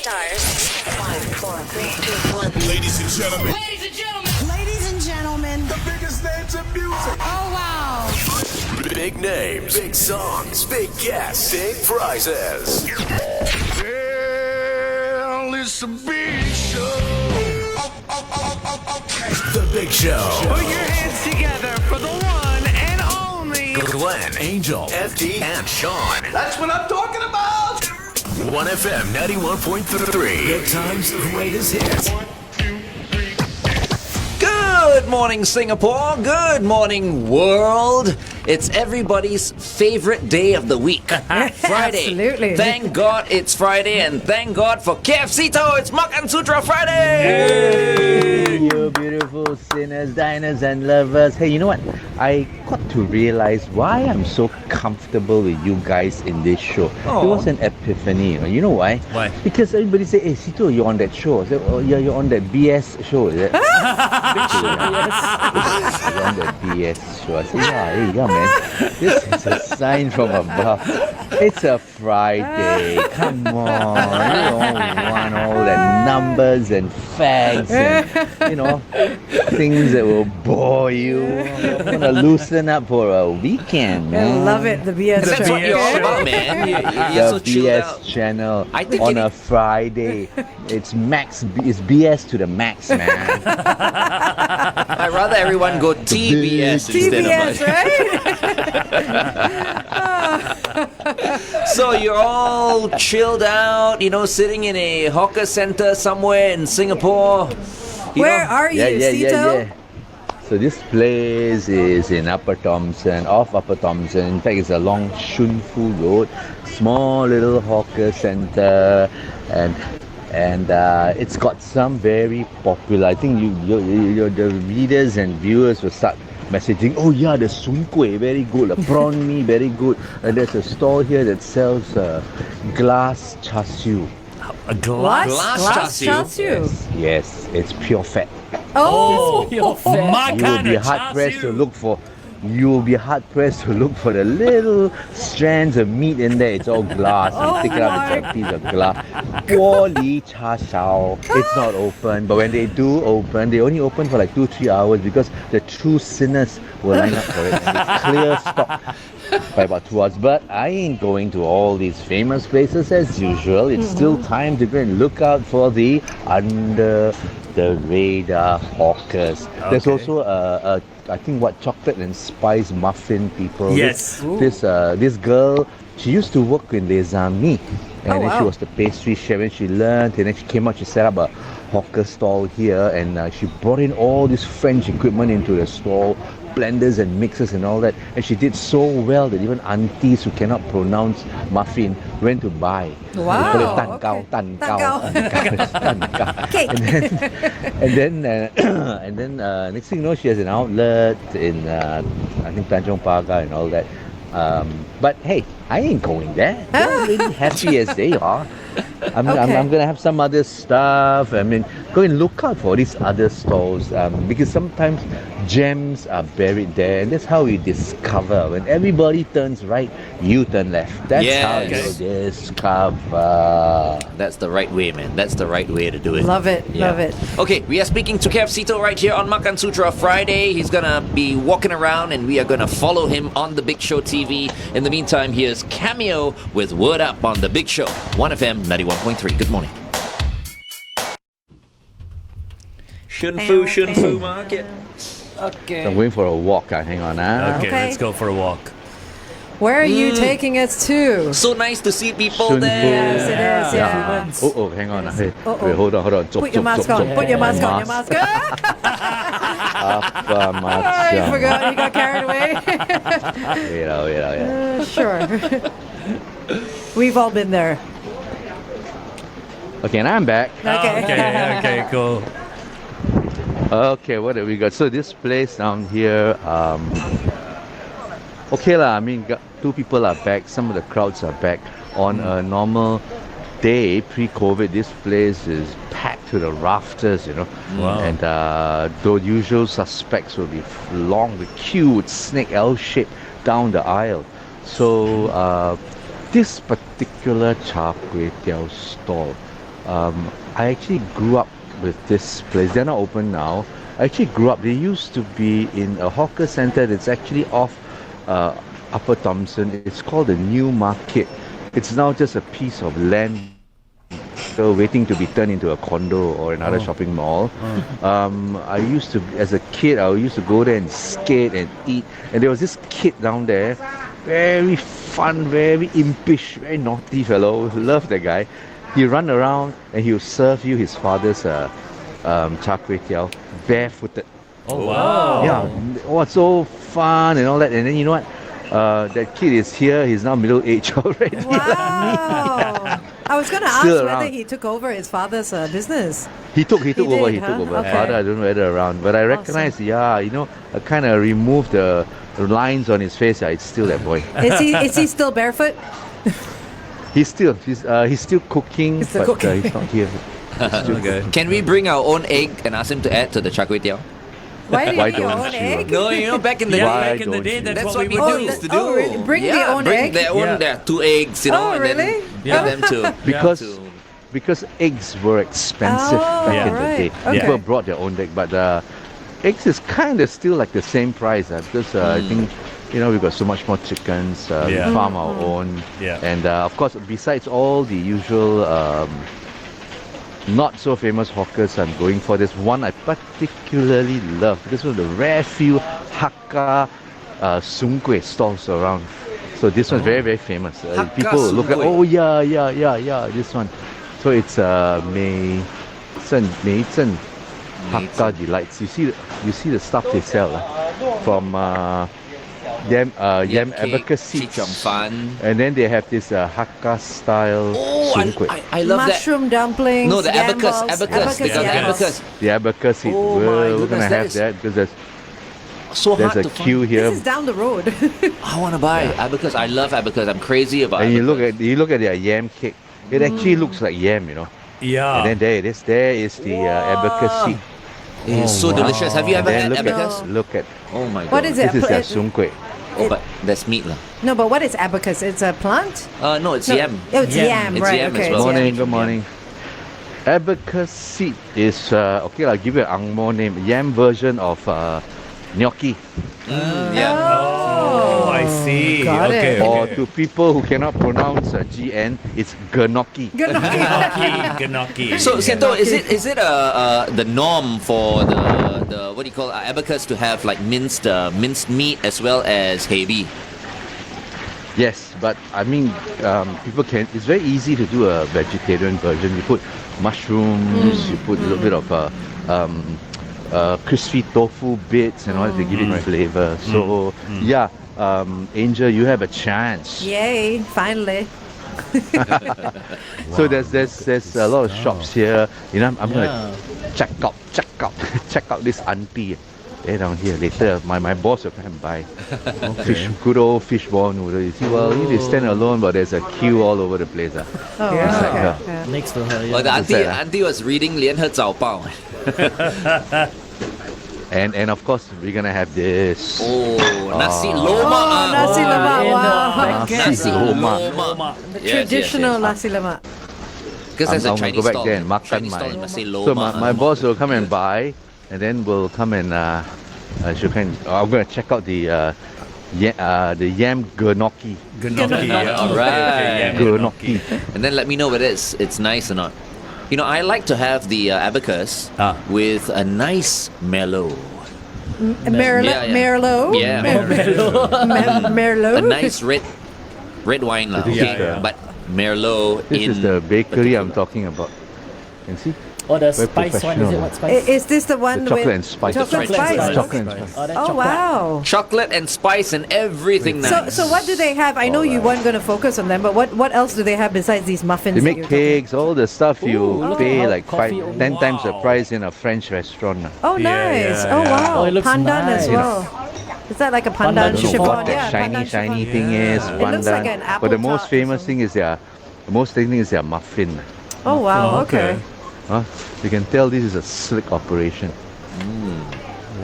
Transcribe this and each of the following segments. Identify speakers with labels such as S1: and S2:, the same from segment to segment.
S1: stars. 5, 4, 3, 2, 1.
S2: Ladies and gentlemen.
S3: Ladies and gentlemen.
S4: Ladies and gentlemen.
S2: The biggest names in music.
S4: Oh, wow.
S5: Big names, big songs, big guests, big prizes.
S2: Well, it's a big show.
S5: The Big Show.
S3: Put your hands together for the one and only
S5: Glenn, Angel, FD, and Sean.
S2: That's what I'm talking about.
S5: 1FM 91.3. Good times, greatest hits.
S6: Good morning, Singapore. Good morning, world. It's everybody's favorite day of the week. Friday.
S4: Absolutely.
S6: Thank God it's Friday, and thank God for KF Seetoh. It's Makansutra Friday.
S7: You beautiful sinners, diners, and lovers. Hey, you know what? I got to realize why I'm so comfortable with you guys in this show. It was an epiphany. You know why?
S6: Why?
S7: Because everybody say, "Hey, Seetoh, you're on that show." I said, "Oh, yeah, you're on that BS show." Is it? You're on that BS show. I said, yeah, man. This is a sign from above. It's a Friday. Come on. You don't want all the numbers and facts and, things that will bore you. I'm going to loosen up for a weekend,
S4: I
S7: man.
S4: love it, the BS
S6: That's
S4: show.
S6: what you're all about, man. You're so
S7: The
S6: chilled
S7: BS
S6: out.
S7: channel
S6: I think
S7: on a Friday. It's BS to the max, man.
S6: I'd rather everyone go TBS instead
S4: TBS,
S6: of
S4: right?
S6: So you're all chilled out, sitting in a hawker center somewhere in Singapore.
S4: Where are you, Seetoh?
S7: So this place is in Upper Thomson, off Upper Thomson. In fact, it's along Shunfu Road, small little hawker center, and it's got some very popular. I think the readers and viewers will start messaging. Oh yeah, the soon kueh very good, the prawn mee very good. And there's a stall here that sells glass char siu.
S6: A glass
S4: char siu?
S7: Yes, it's pure fat.
S4: Oh,
S6: pure fat.
S4: My
S7: You will be hard pressed to look for. You will be hard pressed to look for the little strands of meat in there. It's all glass. You pick it up, it's a piece of glass. Poorly cha shao. It's not open, but when they do open, they only open for like 2-3 hours because the true sinners will line up for it and they clear stock by about 2 hours. But I ain't going to all these famous places as usual. It's still time to go and look out for the under the radar hawkers. There's also I think chocolate and spice muffin people.
S6: Yes.
S7: This girl, she used to work in Les Amis, and then she
S4: wow.
S7: was the pastry chef, and she learned, and then she came out, she set up a hawker stall here, and she brought in all this French equipment into the stall, blenders and mixers and all that, and she did so well that even aunties who cannot pronounce muffin went to buy.
S4: Wow,
S7: They call it tan kao,
S4: okay.
S7: tan
S4: Tan
S7: kao,
S4: kao.
S7: tan kao.
S4: Cake.
S7: And then next thing you know, she has an outlet in I think Tanjong Pagar and all that. But hey, I ain't going there. They're really happy as they are. I'm gonna have some other stuff. I mean, go and look out for these other stalls because sometimes gems are buried there, and that's how you discover. When everybody turns right, you turn left. That's how you discover.
S6: That's the right way, man. That's the right way to do it.
S4: Love it, love it.
S6: Okay, we are speaking to KF Seetoh right here on Makansutra Friday. He's gonna be walking around and we are gonna follow him on The Big Show TV. In the meantime, here's Cameo with Word Up on The Big Show. 1FM 91.3. Good morning. Shunfu Market.
S4: Okay.
S7: I'm going for a walk. Hang on.
S4: Okay.
S8: Let's go for a walk.
S4: Where are you taking us to?
S6: So nice to see people
S7: Shunfu.
S6: there.
S4: Yes, it is, yeah.
S7: Oh, hang on. Hey,
S4: Uh-oh.
S7: wait, hold on.
S4: Put your mask on. Put your mask on. Your mask on. I forgot. You got carried away.
S7: Wait.
S4: Sure. We've all been there.
S7: Okay, and I'm back.
S8: Okay, cool.
S7: Okay, what have we got? So this place down here, okay lah. I mean, two people are back. Some of the crowds are back. On a normal day, pre-COVID, this place is packed to the rafters,
S8: Wow.
S7: And the usual suspects will be long. The queue would snake L-shaped down the aisle. So this particular char kway teow stall I actually grew up with this place. They're not open now. I actually grew up. They used to be in a hawker center that's actually off Upper Thomson. It's called the New Market. It's now just a piece of land waiting to be turned into a condo or another shopping mall. I used to, as a kid, I used to go there and skate and eat. And there was this kid down there, very fun, very impish, very naughty fellow. Love that guy. He run around and he'll serve you his father's char kway teow barefooted.
S8: Oh, wow.
S7: Yeah, it was so fun and all that. And then you know what? That kid is here. He's now middle-aged already.
S4: Wow. I was going to ask
S7: Still
S4: whether
S7: around.
S4: he took over his father's business.
S7: He took over.
S4: did,
S7: He
S4: huh?
S7: took over.
S4: Okay.
S7: Father, I don't know whether around, but I recognize. Yeah, you know, I kind of removed the lines on his face. Yeah, it's still that boy.
S4: Is he still barefoot?
S7: He's still cooking,
S4: He's still
S7: but
S4: cooking.
S7: he's not here.
S8: Okay.
S6: Can we bring our own egg and ask him to add to the char kway teow?
S4: Why do you
S7: Why
S4: need your
S7: don't
S4: own
S7: you?
S4: egg?
S6: No, you know, back in the
S8: Yeah,
S7: Why
S6: day,
S8: back in the
S7: don't
S8: day,
S7: you?
S8: that's,
S6: that's
S8: what we
S6: what
S8: would
S6: we
S8: do.
S6: used to do.
S4: really? Bring their own
S6: bring
S4: egg?
S6: their own.
S8: Yeah.
S6: There are 2 eggs, you know,
S4: Oh,
S6: and
S4: really?
S6: then
S8: Yeah.
S6: get them to
S7: Because eggs were expensive
S4: Oh,
S7: back
S8: yeah.
S7: in the
S4: right.
S7: day.
S4: Okay.
S7: People brought their own egg, but eggs is kind of still like the same price because I think you know we've got so much more chickens. We
S8: Yeah.
S7: farm our own,
S8: Yeah.
S7: and of course besides all the usual not so famous hawkers I'm going for, there's one I particularly love because of the rare few Hakka Soon Kueh stalls around. So this one's very, very famous.
S6: Hakka
S7: People will look at,
S6: Soon Kueh.
S7: oh yeah, this one. So it's Mei Zhen Hakka Delights. You see the stuff they sell from yam
S6: cake,
S7: abacus seeds.
S6: chee chong fan.
S7: And then they have this Hakka style
S6: Oh,
S7: Soon Kueh.
S6: I love that.
S4: Mushroom dumplings.
S6: No, the
S4: yam
S6: abacus.
S4: balls.
S6: Abacus. They got the
S4: yes.
S6: abacus.
S7: The abacus seed.
S6: Oh my
S7: we're
S6: goodness,
S7: gonna
S6: that
S7: have
S6: is
S7: that because
S6: So
S7: there's
S6: hard
S7: a
S6: to
S7: queue
S6: find.
S7: here.
S4: This is down the road.
S6: I want to buy abacus. I love abacus. I'm crazy about
S7: And
S6: abacus.
S7: you look at their yam cake. It actually looks like yam, you know.
S8: Yeah.
S7: And then there it is. There is the abacus seed.
S6: It is so delicious. Have you ever
S7: And
S6: had
S7: then
S6: abacus?
S7: look at
S6: Oh my god.
S4: What is it?
S7: this is their Soon Kueh.
S6: Oh, but that's meat lah.
S4: No, but what is abacus? It's a plant?
S6: No, it's
S4: No.
S6: yam.
S4: Oh, it's yam,
S6: It's
S4: right?
S6: yam as
S4: okay,
S6: well.
S4: it's
S7: Morning,
S4: yam.
S7: good morning. Abacus seed is okay. I'll give you an Ang Mo name. Yam version of gnocchi.
S6: Yeah.
S8: Oh, I see.
S4: Got
S8: Okay.
S4: it.
S7: Or
S8: okay.
S7: to people who cannot pronounce GN, it's gnocchi.
S8: Gnocchi.
S6: So, Seetoh, is it the norm for the what do you call abacus to have like minced meat as well as heavy?
S7: Yes, but I mean, people can. It's very easy to do a vegetarian version. You put mushrooms, you put a little bit of crispy tofu bits and all that to give it flavor. So yeah, Angel, you have a chance.
S4: Yay, finally.
S7: So there's a lot of shops here. You know, I'm gonna check out this auntie. Down here later, my boss will come and buy good old fish ball noodle. You see, well, you stand alone, but there's a queue all over the place.
S4: Oh,
S7: It's like,
S4: okay.
S9: Next to her.
S6: Well, the
S7: What's that,
S6: auntie was reading 连喝早报.
S7: and of course we're gonna have this.
S6: Oh, nasi
S4: Oh,
S6: lemak.
S4: nasi lemak.
S9: in the
S4: Wow.
S9: baguette.
S6: Nasi
S7: lemak.
S6: lemak.
S4: Traditional nasi lemak.
S6: Because there's a
S7: I'm gonna
S6: Chinese
S7: go back
S6: stall.
S7: there and makan
S6: Chinese stall
S7: my-
S6: in nasi
S7: So
S6: lemak.
S7: my boss will come and buy, and then we'll come and I'm gonna check out the yam gnocchi.
S8: Gnocchi. Yeah.
S6: Alright.
S7: Gnocchi.
S6: And then let me know whether it's nice or not. You know, I like to have the abacus with a nice mellow.
S4: Merlot.
S6: Yeah, yeah.
S4: Merlot.
S6: Yeah,
S4: Merlot.
S6: a nice red wine lah.
S7: This is
S6: Okay,
S7: the-
S6: but Merlot
S7: This
S6: in
S7: is the bakery I'm talking about. You see?
S9: Oh, the
S7: Very
S9: spice one, is it?
S7: professional.
S9: What spice?
S4: Is this the one
S7: The chocolate
S4: with
S7: and spice.
S4: chocolate
S6: Chocolate
S4: spice?
S6: spice.
S7: Chocolate and spice.
S9: Oh, that
S4: Oh
S9: chocolate.
S4: wow.
S6: chocolate and spice and everything nice.
S4: So what do they have? I know you weren't going to focus on them, but what else do they have besides these muffins?
S7: They
S4: that
S7: make
S4: you're talking
S7: cakes, all the stuff you
S9: look
S7: pay
S9: at
S7: like
S9: coffee.
S7: 10 times the
S8: Wow.
S7: price in a French restaurant.
S4: Oh, nice.
S8: yeah,
S4: Oh,
S8: yeah.
S4: wow.
S9: Oh, it looks
S4: Pandan as
S9: nice.
S4: well. Is that like a pandan
S9: Pandan
S7: I don't know
S4: chiffon?
S7: what that
S4: Yeah,
S7: shiny
S4: pandan chiffon.
S7: thing is.
S8: Yeah.
S4: It looks like
S7: pandan.
S4: an apple
S7: But the
S4: tart
S7: most
S4: or
S7: famous
S4: something.
S7: thing is their muffin.
S4: Oh, wow.
S8: Oh,
S4: Okay.
S8: okay.
S7: You can tell this is a slick operation.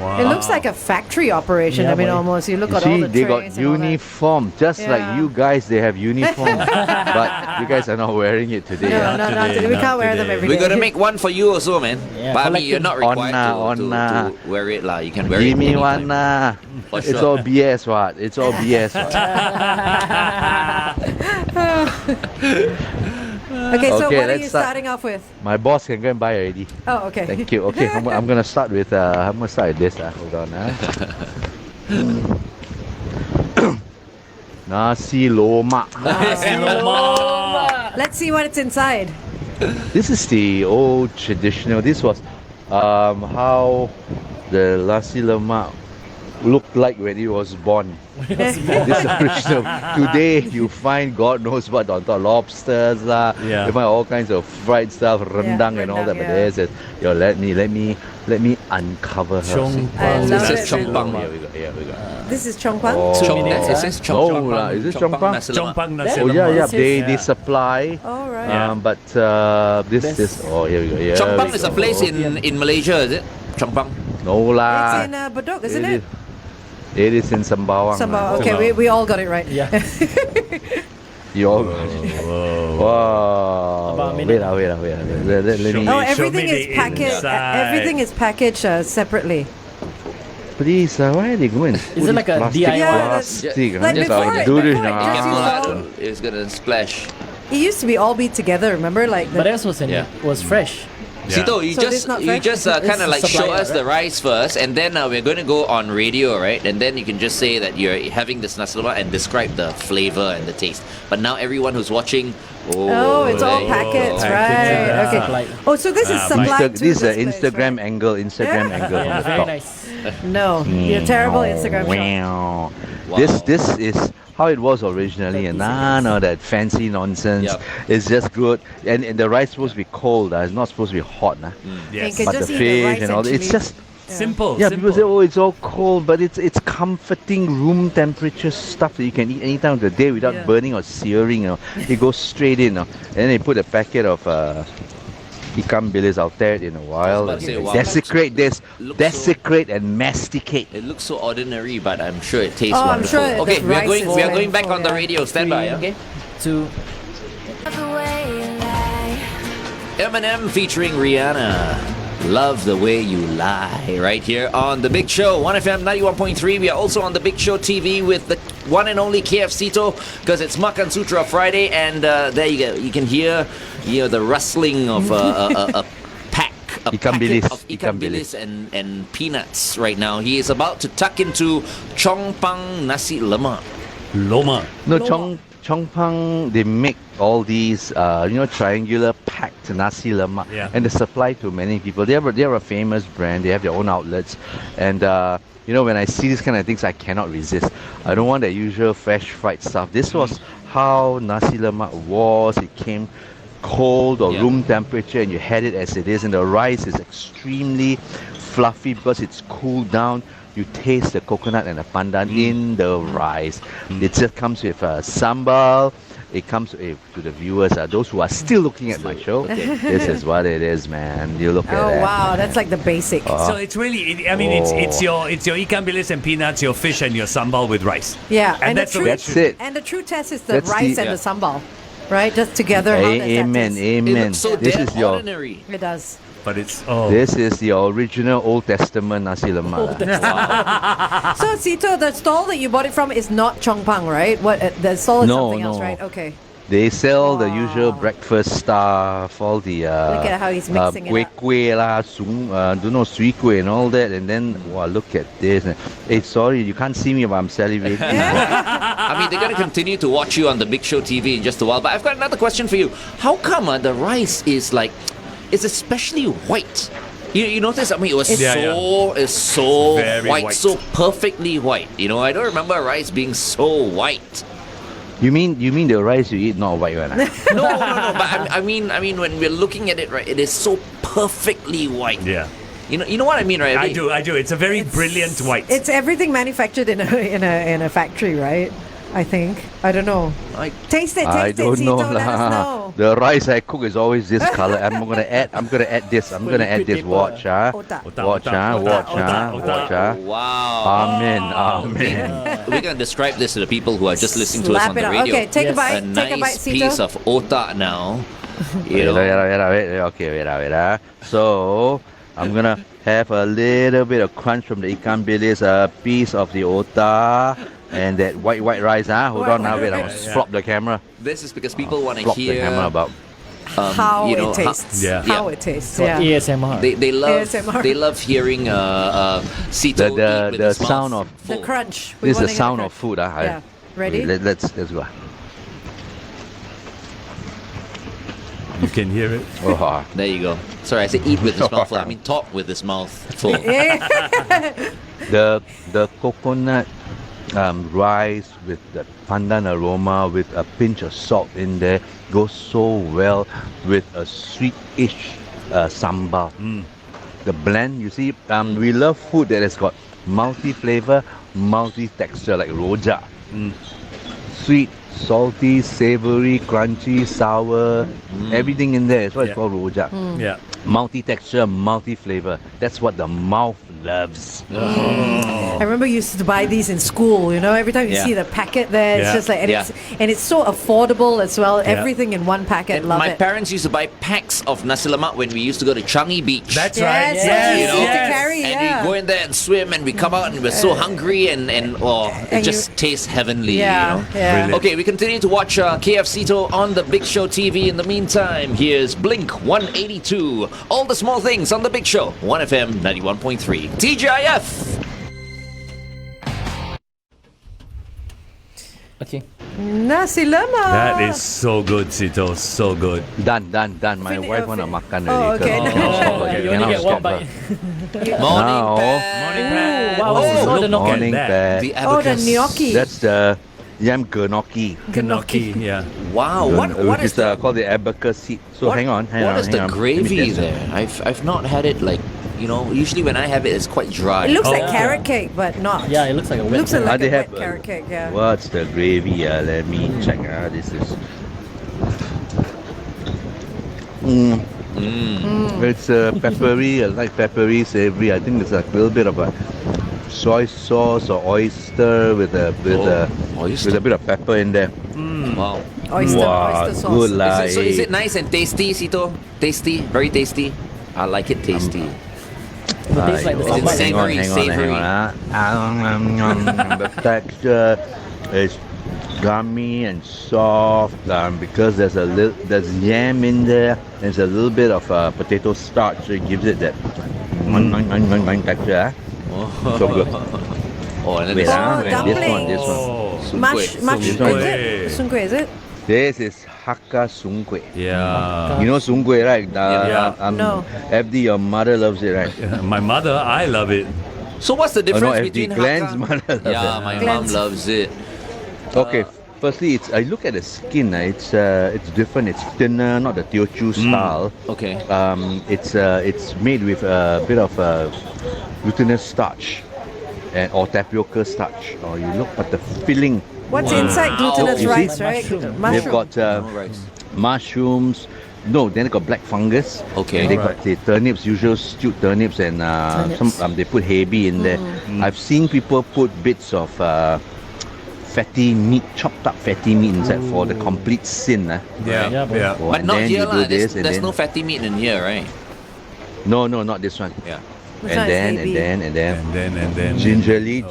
S4: It looks like a factory operation.
S9: Yeah,
S4: I mean,
S9: boy.
S4: almost. You look
S7: You
S4: at all
S7: see,
S4: the
S7: they got
S4: trays and all that.
S7: uniform, just like
S4: Yeah.
S7: you guys. They have uniform, but you guys are not wearing it today.
S4: No,
S7: huh?
S4: no, not
S8: today,
S4: today. We
S8: not
S4: can't wear them
S8: today.
S4: every day.
S6: We're gonna make one for you also, man.
S9: Yeah,
S6: but I mean, you're not required
S7: Onna.
S6: to wear it, lah. You can wear
S7: Give
S6: it
S7: me
S6: anytime.
S7: one, nah.
S6: For
S7: It's
S6: sure.
S7: all BS, what? It's all BS, what?
S4: Okay, so
S7: Okay,
S4: what are
S7: let's
S4: you
S7: start.
S4: starting off with?
S7: My boss can go and buy already.
S4: Oh, okay.
S7: Thank you. Okay, I'm gonna start with this. Hold on, Nasi lemak.
S4: Let's see what it's inside.
S7: This is the old traditional. This was how the nasi lemak looked like when it was born. This is original. Today you find God knows what on top, lobsters lah.
S8: Yeah.
S7: You find all kinds of fried stuff, rendang and all that. But
S4: rendang,
S7: there's let me uncover her.
S4: I love
S6: This
S4: it.
S6: is chongpang.
S7: Here we go.
S4: This is chongpang.
S7: Oh.
S6: It says
S7: No lah, is it chongpang?
S6: nasi lemak.
S8: Chongpang nasi
S7: Oh
S8: lemak.
S7: yeah, yeah.
S9: This is-
S7: They supply.
S4: All right.
S8: Yeah.
S7: But this. Oh, here we go. Here
S6: Chongpang
S7: we
S6: is a
S7: go.
S6: place in Malaysia, is it? Chongpang.
S7: No lah.
S4: It's in Bedok, isn't it?
S7: It is in Sembawang.
S4: Sambal.
S7: lah.
S4: Okay, we all got it right.
S9: Yeah.
S7: You all got it. Wow.
S9: About a minute.
S7: Wait. Let me.
S4: Oh,
S8: Show
S4: everything
S8: me
S4: is
S8: the
S4: packaged.
S8: inside.
S4: Everything is packaged separately.
S7: Please, why are they going?
S9: Is it like a
S7: plastic,
S9: DIY?
S4: Yeah,
S7: plastic,
S4: like
S7: just
S4: before it-
S7: do this
S4: before it
S7: now.
S4: just
S6: Careful,
S4: used
S6: lah.
S4: all-
S6: It's gonna splash.
S4: It used to be all be together. Remember, like
S9: But
S4: the,
S9: that was
S6: Yeah.
S9: was fresh.
S6: Sito, you
S4: So this not fresh?
S6: just kind of like
S9: It's
S6: show
S9: supplier,
S6: us the
S9: right?
S6: rice first, and then we're going to go on radio, right? And then you can just say that you're having this nasi lemak and describe the flavor and the taste. But now everyone who's watching,
S4: oh, it's all
S6: there you
S4: packets,
S6: go.
S4: right?
S9: yeah.
S4: Okay.
S9: Supplied.
S4: Oh, so this is supplied to
S7: This is
S4: this
S7: an
S4: place,
S7: Instagram
S4: right?
S7: angle. Instagram angle
S9: Yeah,
S7: on the
S9: very
S7: top.
S9: nice.
S4: No, you're terrible Instagram shot.
S7: Wow.
S6: Wow.
S7: This is how it was originally, and none of that fancy nonsense.
S6: Yep.
S7: It's just good, and the rice supposed to be cold. It's not supposed to be hot.
S4: And
S8: Yes.
S4: you can
S7: But
S4: just
S7: the
S4: eat the
S7: fish
S4: rice
S7: and all that, it's
S4: chili.
S7: just
S8: Simple.
S7: yeah.
S8: simple.
S7: People say, oh, it's all cold, but it's comforting room temperature stuff that you can eat any time of the day without
S4: Yeah.
S7: burning or searing. It goes straight in. And then they put a packet of ikan bilis out there in a while.
S6: about to say, wow.
S7: Desecrate this,
S6: Looks
S7: desecrate and masticate.
S6: It looks so ordinary, but I'm sure it tastes
S4: Oh, I'm
S6: wonderful.
S4: sure
S6: Okay,
S4: the
S6: we are
S4: rice
S6: going.
S4: is
S6: We are going back
S4: wonderful,
S6: on the
S4: yeah.
S6: radio. Stand by.
S9: Okay. To
S6: Eminem featuring Rihanna. Love the way you lie, right here on The Big Show, 1FM 91.3. We are also on The Big Show TV with the one and only KF Seetoh, because it's Makansutra Friday, and there you go. You can hear, the rustling of a
S7: Ikan
S6: packet
S7: bilis.
S6: of ikan bilis and peanuts right now. He is about to tuck into Chongpang Nasi Lemak.
S8: Loma.
S7: No, Chongpang, they make all these, triangular packed nasi lemak,
S8: Yeah.
S7: and they supply to many people. They're a famous brand. They have their own outlets, and when I see these kind of things, I cannot resist. I don't want the usual fresh fried stuff. This was how nasi lemak was. It came cold or
S6: Yeah.
S7: room temperature, and you had it as it is. And the rice is extremely fluffy because it's cooled down. You taste the coconut and the pandan in the rice. It just comes with sambal. It comes to the viewers, those who are still looking at my show. This is what it is, man. You look at
S4: Oh
S7: that.
S4: wow, that's like the basic.
S8: So it's really, it's your ikan bilis and peanuts, your fish and your sambal with rice.
S4: Yeah,
S8: And
S4: the
S8: that's the
S4: true,
S8: way
S7: That's it.
S4: And the true test is the
S7: That's
S4: rice
S7: the-
S4: and the sambal, right? Just together. How does that
S7: Amen,
S4: taste?
S6: It
S7: amen.
S6: looks so
S7: This
S6: damn
S7: is your
S6: ordinary.
S4: It does.
S8: But it's
S7: this is the original Old Testament nasi lemak.
S4: So Seetoh, the stall that you bought it from is not Chongpang, right? What the stall is
S7: No,
S4: something else,
S7: no.
S4: right? Okay.
S7: They sell the
S4: Wow.
S7: usual breakfast stuff, all the
S4: Look at how he's mixing it up.
S7: kuih lah, sui kuih and all that, and then wow, look at this. Hey, sorry, you can't see me, but I'm salivating.
S6: I mean, they're going to continue to watch you on the Big Show TV in just a while. But I've got another question for you. How come the rice is especially white? You notice? I mean, it's so
S8: Very white.
S6: so perfectly white. I don't remember rice being so white.
S7: You mean the rice you eat not white one?
S6: No. But I mean, when we're looking at it, right, it is so perfectly white.
S8: yeah.
S6: You know what I mean, right?
S8: I do. It's a very brilliant white.
S4: It's everything manufactured in a factory, right? I think. I don't know. Taste it,
S7: I
S4: taste it,
S7: don't know
S4: Seetoh. Let us
S7: lah.
S4: know.
S7: The rice I cook is always this color. I'm gonna add this. I'm gonna add this. Watch,
S4: Otak.
S7: Watch, watch,
S6: Wow.
S7: Amen.
S6: We're going to describe this to the people who are just listening to us
S4: Slap
S6: on
S4: it
S6: the
S4: up.
S6: radio.
S4: Okay, take a
S6: A
S4: bite. Take a bite,
S6: nice
S4: Seetoh.
S6: piece of otak now. You know.
S7: Wait. So I'm gonna have a little bit of crunch from the ikan bilis, a piece of the otak, and that white rice. Hold on now. Wait, I'll flop the camera.
S6: This is because people want to
S7: Flop the
S6: hear
S7: camera about.
S4: How
S6: you know,
S4: it tastes.
S8: Yeah.
S4: How
S6: Yeah.
S4: it tastes.
S9: What
S4: Yeah.
S9: ASMR.
S6: They love
S4: ASMR.
S6: hearing Seetoh
S7: The
S6: eat with his
S7: sound
S6: mouth
S7: of-
S4: The
S6: full.
S4: crunch.
S7: This is the
S4: wanna get
S7: sound
S4: the
S7: of
S4: crunch.
S7: food.
S4: Yeah. Ready?
S7: Let's go.
S8: You can hear it.
S7: Oh,
S6: There you go. Sorry, I said eat with his mouth full. I mean talk with his mouth full.
S7: the coconut rice with the pandan aroma with a pinch of salt in there goes so well with a sweetish sambal. The blend, you see, we love food that has got multi-flavor, multi-texture like rojak. Sweet, salty, savory, crunchy, sour, everything in there. That's why it's called rojak.
S8: Yeah.
S7: Multi-texture, multi-flavor. That's what the mouth loves.
S4: I remember you used to buy these in school, you know, every time you
S6: Yeah.
S4: see the packet there, it's
S8: Yeah.
S4: just like,
S6: Yeah.
S4: and it's so affordable as well, everything in one packet,
S6: And
S4: love
S6: my
S4: it.
S6: parents used to buy packs of nasi lemak when we used to go to Changi Beach.
S8: That's
S4: Yes,
S8: right.
S4: so
S8: Yes,
S4: easy to
S8: yes.
S4: carry,
S6: and
S4: yeah.
S6: we go in there and swim and we come out and we're so hungry and it
S4: And
S6: just tastes heavenly,
S4: Yeah,
S6: you know.
S4: yeah.
S8: Brilliant.
S6: Okay, we continue to watch KF Seetoh on the Big Show TV. In the meantime, here's Blink 182. All the small things on the Big Show. 1FM 91.3. TGIF.
S9: Okay.
S4: Nasi lemak.
S8: That is so good, Seetoh. So good.
S7: Done. My
S4: Fin-
S7: wife
S4: oh,
S7: wanna
S4: fin-
S7: makan
S4: oh,
S7: already.
S4: okay.
S7: Cannot stop her.
S9: You only
S7: Cannot
S9: get one
S7: stop her.
S9: bite.
S6: Morning,
S7: Now-
S6: Pat.
S8: Morning, Pat.
S9: Wow, what's this? Oh, the gnocchi.
S7: Morning,
S8: that.
S7: Pat.
S6: The
S4: Oh, the
S6: abacus.
S4: gnocchi.
S7: That's the yam gnocchi.
S8: Gnocchi. Yeah.
S6: Wow, what
S7: which
S6: is
S7: is
S6: the
S7: called the abacus seed. So
S6: what-
S7: hang on.
S6: What is the
S7: Let me
S6: gravy
S7: test it.
S6: there? I've not had it like, you know, usually when I have it, it's quite dry.
S4: It looks
S8: Oh,
S4: like
S8: yeah.
S4: carrot cake, but not.
S9: Yeah, it looks like a wet
S4: Looks
S9: one.
S4: like
S7: They
S4: a wet
S7: have,
S4: carrot cake, yeah.
S7: What's the gravy? Let me check. This is. It's peppery, like peppery, savory. I think there's a little bit of a soy sauce or oyster with a
S6: oyster.
S7: with a bit of pepper in there.
S6: Wow.
S4: Oyster sauce.
S7: good lah.
S6: Is it nice and tasty, Seetoh? Tasty? Very tasty? I like it tasty.
S9: It tastes like the
S6: Is it
S9: sambal.
S6: savory? Savory.
S7: The texture is gummy and soft because there's yam in there. There's a little bit of potato starch, so it gives it that texture. So good.
S6: Oh, and then
S7: Wait,
S6: this
S4: dumpling.
S7: this one.
S4: Mush, is it? Soon kueh, is it?
S7: This is Hakka Soon Kueh.
S8: Yeah.
S7: You know Soon Kueh, right?
S8: Yeah.
S4: No.
S7: FD, your mother loves it, right?
S8: My mother, I love it.
S6: So what's the
S7: Oh, no,
S6: difference
S7: FD,
S6: between
S7: Glenn's
S6: Hakka?
S7: mother loves
S6: Yeah,
S7: it.
S6: my
S4: Glenn's.
S6: mom loves it.
S7: Okay, firstly, I look at the skin. It's different. It's thinner, not the Teochew style.
S6: Okay.
S7: It's made with a bit of glutinous starch or tapioca starch. Or you look at the filling.
S4: What's inside glutinous
S7: You see?
S4: rice, right?
S7: They've got
S6: No rice.
S7: mushrooms. No, then they got black fungus.
S6: Okay.
S7: And they got the turnips, usual stewed turnips, and some they put hebi in there. I've seen people put bits of fatty meat, chopped up fatty meat inside for the complete sin.
S8: Yeah.
S9: Yeah, boy.
S8: Yeah.
S6: But
S7: And
S6: not
S7: then
S6: here,
S7: you do
S6: lah.
S7: this,
S6: There's
S7: and
S6: no
S7: then
S6: fatty meat in here, right?
S7: no, not this one.
S6: Yeah.
S4: This one is
S7: And
S4: heavy.
S7: then
S8: And then.
S7: gingerly.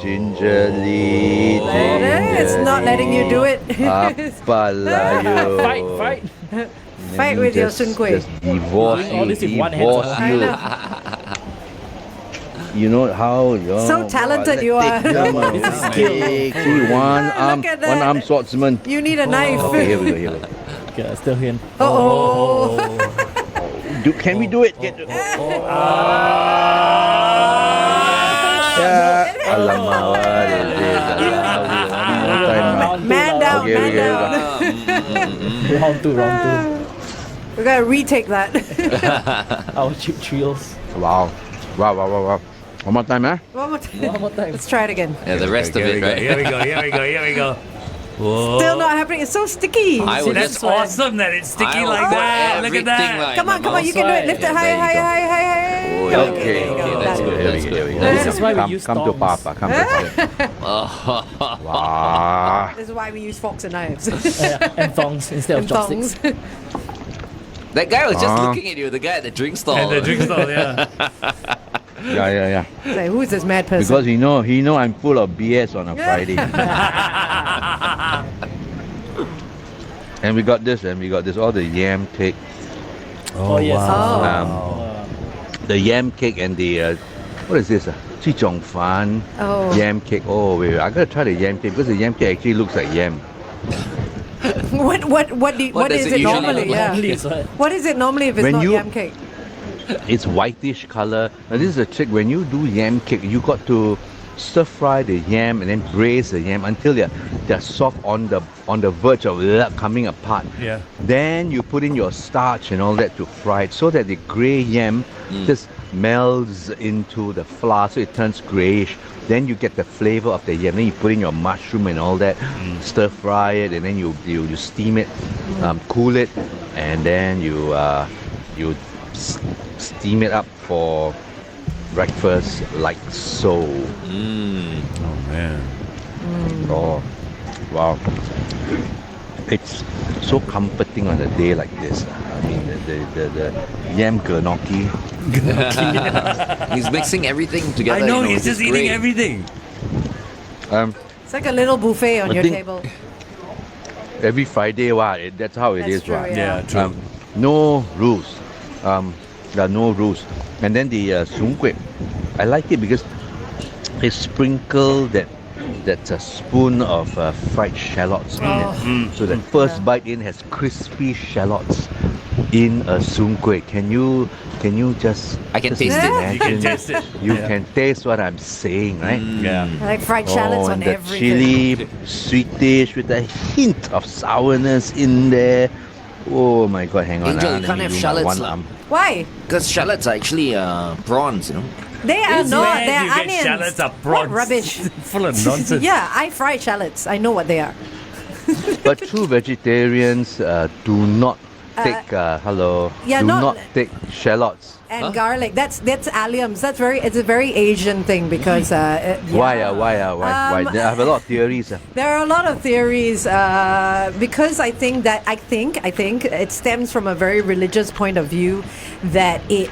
S4: It's not letting you do it.
S7: Apalah you.
S9: Fight.
S4: Fight with your soon kueh.
S7: Just divorce
S9: Doing all
S7: you.
S9: this with one hand,
S7: Divorce
S9: some
S4: I
S7: you.
S4: know.
S7: You know how
S4: So talented you are.
S9: This is skill.
S7: See, one arm,
S4: Look at that.
S7: one arm swordsman.
S4: You need a knife.
S7: Okay, here we go.
S9: Okay, I'm still here.
S4: Oh.
S7: Can we do it? Alamak, what is this?
S4: Man down,
S7: Okay,
S4: man
S7: okay,
S4: down.
S9: Round two.
S4: We gotta retake that.
S9: Our cheap trios.
S7: Wow. One more time, eh?
S4: One more time.
S9: One more time.
S4: Let's try it again.
S6: Yeah, the rest of it, right?
S8: Here we go.
S4: Still not happening. It's so sticky.
S6: I would
S8: That's
S6: just
S8: awesome that it's sticky
S6: I
S8: like
S6: would
S8: that.
S6: put
S8: Look at
S6: everything
S8: that.
S6: like
S4: Come on,
S6: my
S4: come on.
S6: mouth.
S4: You can do it. Lift it
S6: Yeah,
S4: high,
S6: there you
S4: high,
S6: go.
S4: high, high, high.
S7: Okay,
S6: that's good.
S7: Here
S6: That's
S7: we
S6: good.
S7: go. Here we
S9: This
S7: go.
S9: is why we use
S7: Come to
S9: tongs.
S7: Papa. Come to Papa. Wow.
S4: This is why we use forks and knives
S9: And thongs instead of
S4: and
S9: chopsticks.
S4: tongs.
S6: That guy was just
S7: Ah.
S6: looking at you, the guy at the drink stall.
S8: And the drink stall, yeah.
S7: Yeah.
S4: Say, who is this mad person?
S7: Because he know I'm full of BS on a Friday. And we got this, all the yam cake.
S9: Oh, yes.
S4: Oh.
S7: The yam cake and the what is this? Chi chong fan
S4: Oh.
S7: yam cake. Oh wait, I gotta try the yam cake because the yam cake actually looks like yam.
S4: What
S6: does
S4: is
S6: it
S4: it
S6: usually
S4: normally?
S6: look
S4: Yeah.
S9: Please, what?
S4: What is it normally if it's
S7: When
S4: not
S7: you-
S4: yam cake?
S7: It's whitish color. Now this is a trick. When you do yam cake, you got to stir fry the yam and then braise the yam until they're soft on the verge of coming apart.
S8: Yeah.
S7: Then you put in your starch and all that to fry it so that the grey yam just melds into the flour so it turns greyish. Then you get the flavor of the yam. Then you put in your mushroom and all that, stir fry it, and then you steam it, cool it, and then you steam it up for breakfast like so.
S8: Oh, man.
S7: Oh, wow. It's so comforting on a day like this. I mean, the yam gnocchi.
S6: He's mixing everything together.
S8: I know, he's
S6: it's
S8: just eating
S6: great.
S8: everything.
S4: It's like a little buffet on
S7: I
S4: your
S7: think-
S4: table.
S7: Every Friday, that's how it
S4: That's
S7: is.
S4: true,
S7: Right?
S8: Yeah, true.
S7: No rules. There are no rules. And then the soon kueh, I like it because they sprinkle that's a spoon of fried shallots in it. So the first bite in has crispy shallots in a soon kueh. Can you just?
S6: I can
S7: just
S6: taste it.
S7: imagine?
S8: You can taste it.
S7: You
S8: Yeah.
S7: can taste what I'm saying, right?
S8: Yeah.
S4: I like fried shallots on
S7: and the
S4: everything.
S7: chili, sweetish with a hint of sourness in there. Oh my God! Hang on.
S6: Angel, you
S7: let
S6: can't
S7: me
S6: have
S7: do my
S6: shallots,
S7: one
S6: lah.
S7: arm.
S4: Why?
S6: Because shallots are actually prawns, you know.
S4: They are
S8: Since
S4: not.
S8: when
S4: They're
S8: you get
S4: onions.
S8: shallots are
S4: What
S8: prawns?
S4: rubbish.
S8: Full of nonsense.
S4: Yeah, I fry shallots. I know what they are.
S7: But true vegetarians do not take
S4: yeah,
S7: do
S4: not-
S7: not take shallots.
S4: And garlic. That's alliums. It's a very Asian thing because yeah.
S7: Why? Why? I have a lot of theories.
S4: There are a lot of theories because I think it stems from a very religious point of view that it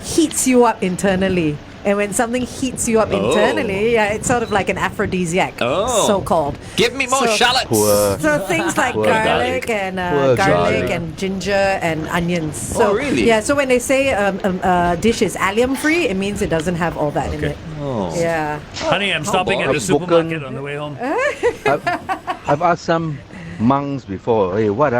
S4: heats you up internally. And when something heats you up internally, yeah, it's sort of like an aphrodisiac,
S6: Oh.
S4: so-called.
S6: Give me more
S4: So-
S6: shallots.
S7: Poor.
S4: So things like
S7: Poor
S4: garlic
S7: garlic.
S4: and
S7: Poor
S4: garlic
S7: garlic.
S4: and ginger and onions. So,
S6: Oh, really?
S4: Yeah. So when they say a dish is allium free, it means it doesn't have all that in it.
S6: Oh.
S4: Yeah.
S8: Honey, I'm stopping at the
S7: I've spoken-
S8: supermarket on the way home.
S7: I've asked some monks before, hey, what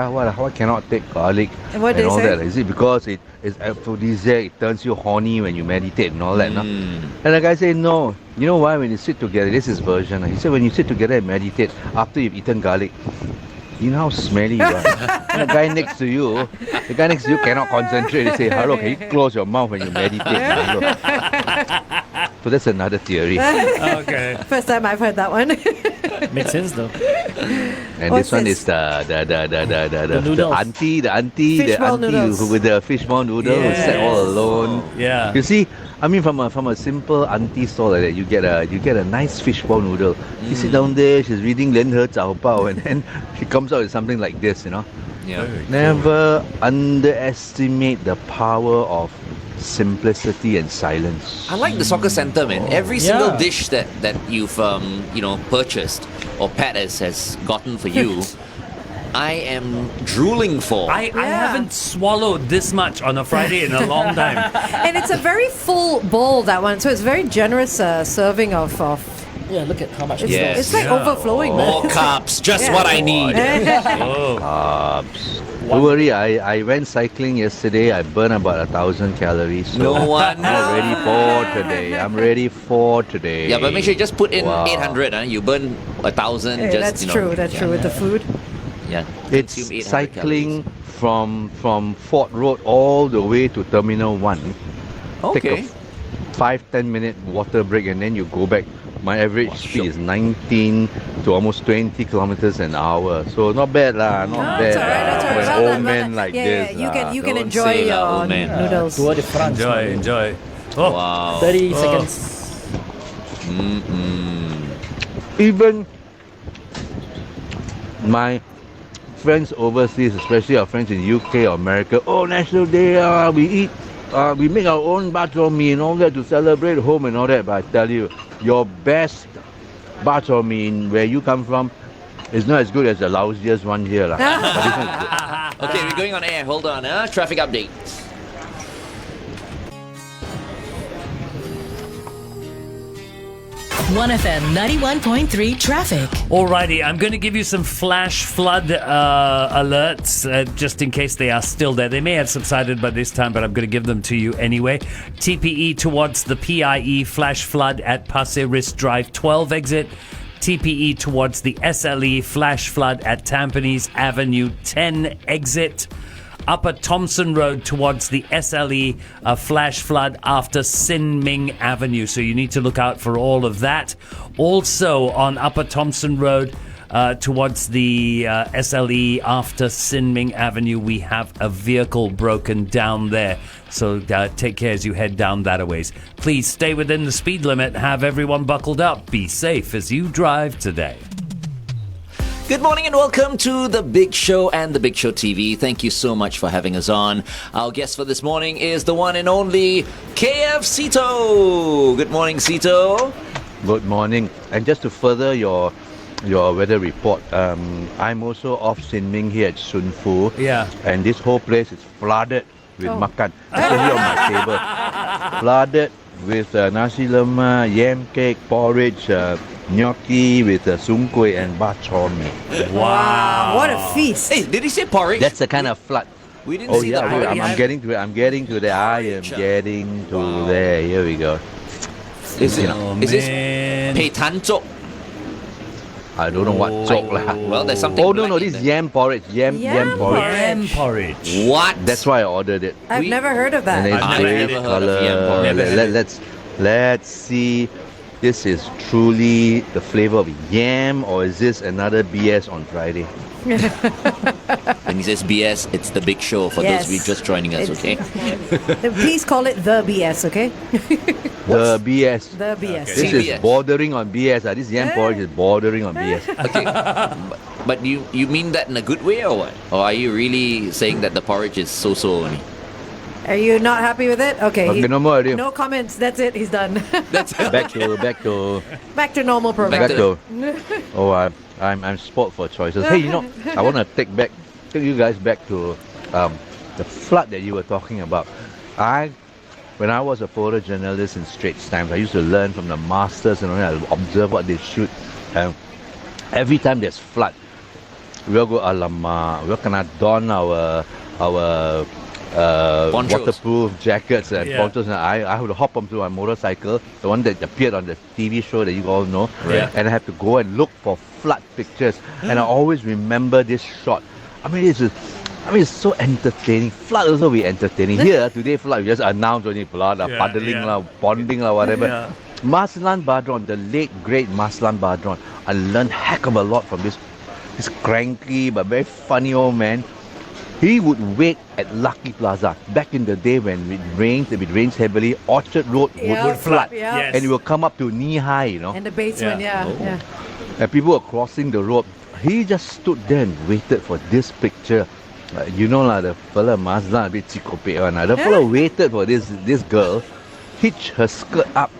S7: cannot take garlic
S4: And what they
S7: all
S4: say?
S7: that? Is it because it is aphrodisiac, it turns you horny when you meditate and all that? No? And the guy said, no. You know why? When you sit together, this is version. He said, when you sit together and meditate after you've eaten garlic, you know how smelly you are. And the guy next to you cannot concentrate. They say, hello, can you close your mouth when you meditate? Hello. So that's another theory.
S8: Okay.
S4: First time I've heard that one.
S9: Makes sense though.
S7: And
S4: What's
S7: this one
S4: this?
S7: is the
S9: noodles.
S7: auntie
S4: Fishball noodles.
S7: with the fishball noodle who sat all alone.
S8: Yeah.
S7: You see, I mean, from a simple auntie stall like that, you get a nice fishball noodle. You sit down there, she's reading 联合早报, and then she comes out with something like this, you know.
S6: Yeah.
S7: Never underestimate the power of simplicity and silence.
S6: I like the soccer center, man. Every single
S9: Yeah.
S6: dish that you've purchased or Pat has gotten for you, I am drooling for.
S8: I
S4: Yeah.
S8: haven't swallowed this much on a Friday in a long time.
S4: And it's a very full bowl, that one. So it's very generous serving of
S9: Yeah, look at how much
S4: it's,
S6: Yes.
S4: it's like
S8: Yeah.
S4: overflowing, man.
S6: More carbs, just
S4: Yeah.
S6: what I need.
S7: Don't worry, I went cycling yesterday. I burned about 1,000 calories. So
S6: No one.
S7: I'm ready for today.
S6: Yeah, but make sure you just put in
S7: Wow.
S6: 800. You burn 1,000.
S4: Hey,
S6: Just
S4: that's true. That's true with the food.
S6: Yeah.
S7: It's
S6: Consume 800
S7: cycling from Fort Road all the way to Terminal 1.
S6: calories.
S7: Take
S6: Okay.
S7: a 5-10 minute water break and then you go back. My average speed is 19 to almost 20 kilometers an hour. So not bad lah, not bad.
S4: That's all right. That's all
S7: For
S4: right.
S7: an
S4: Well
S7: old
S4: done,
S7: man
S4: well
S7: like
S4: done.
S7: this.
S4: You can
S6: Don't
S4: enjoy
S6: say
S4: your
S6: lah, old man.
S4: noodles.
S9: Tour de France.
S8: Enjoy. Oh,
S6: Wow.
S9: 30 seconds.
S7: Even my friends overseas, especially our friends in UK or America, oh, National Day, we make our own bak chor mee and all that to celebrate home and all that. But I tell you, your best bak chor mee in where you come from is not as good as the lousiest one here. But this one is good.
S6: Okay, we're going on air. Hold on. Traffic update.
S1: OneFM 91.3 traffic.
S8: alrighty. I'm going to give you some flash flood alerts just in case they are still there. They may have subsided by this time, but I'm going to give them to you anyway. TPE towards the PIE flash flood at Pasir Ris Drive 12 exit. TPE towards the SLE flash flood at Tampines Avenue 10 exit. Upper Thompson Road towards the SLE flash flood after Sin Ming Avenue. So you need to look out for all of that. Also on Upper Thompson Road towards the SLE after Sin Ming Avenue, we have a vehicle broken down there. So take care as you head down that a ways. Please stay within the speed limit. Have everyone buckled up. Be safe as you drive today.
S6: Good morning and welcome to The Big Show and The Big Show TV. Thank you so much for having us on. Our guest for this morning is the one and only KF Seetoh. Good morning, Seetoh.
S7: Good morning. And just to further your weather report, I'm also off Sin Ming here at Shunfu.
S8: Yeah.
S7: And this whole place is flooded with makan. Especially on my table. Flooded with nasi lemak, yam cake, porridge, gnocchi with sum kueh and bak chor mee.
S4: Wow, what a feast.
S6: Hey, did he say porridge?
S7: That's the kind of flood.
S6: We didn't
S7: Oh
S6: see
S7: yeah,
S6: the porridge.
S7: I'm getting to it. I'm getting to there. I am getting to there. Here we go.
S6: Is it?
S8: Oh,
S6: Is this
S8: man.
S6: pei tan zok?
S7: I don't know what chok lah.
S6: Well, there's something.
S7: Oh no,
S6: black
S7: this
S6: in
S7: is
S6: there.
S7: yam porridge. Yam porridge.
S8: Yam porridge.
S6: What?
S7: That's why I ordered it.
S4: I've never heard of
S7: And
S4: that.
S7: it's
S6: I've
S7: great
S6: never heard of yam
S7: color.
S6: porridge.
S8: Never had
S7: Let's see. This is truly the flavor of yam, or is this another BS on Friday?
S6: When he says BS, it's The Big Show for
S4: Yes.
S6: those of you just joining us, okay?
S4: Please call it the BS, okay?
S7: The BS.
S4: The BS.
S7: This
S6: CBS.
S7: is bordering on BS. This yam porridge is bordering on BS.
S6: Okay. But you mean that in a good way or what? Or are you really saying that the porridge is so only?
S4: Are you not happy with it? Okay.
S7: Okay, no more already.
S4: No comments. That's it. He's done.
S6: That's
S7: Back to
S4: Back to normal program.
S7: back to. Oh, I'm spoiled for choices. Hey, I want to take you guys back to the flood that you were talking about. When I was a photojournalist in Straits Times, I used to learn from the masters and I observe what they shoot. Every time there's flood, we'll go alamak. We're gonna don our
S6: Ponchos.
S7: waterproof jackets and
S8: Yeah.
S7: ponchos. And I have to hop onto my motorcycle, the one that appeared on the TV show that you all know,
S8: Right.
S7: and I have to go and look for flood pictures. And I always remember this shot. I mean, it's so entertaining. Flood also be entertaining. Here today, flood we just announce only flood, puddling
S8: yeah.
S7: lah, bonding lah, whatever.
S8: Yeah.
S7: Maslan Badron, the late great Maslan Badron, I learned heck of a lot from this cranky but very funny old man. He would wait at Lucky Plaza back in the day when it rains heavily. Orchard Road would flood,
S4: Yeah.
S8: Yes.
S7: and it will come up to knee high,
S4: And the basement,
S8: Yeah.
S4: yeah.
S7: and people were crossing the road. He just stood there and waited for this picture. The fella Mazlan a bit chikopek one. The fella waited for this girl, hitched her skirt up,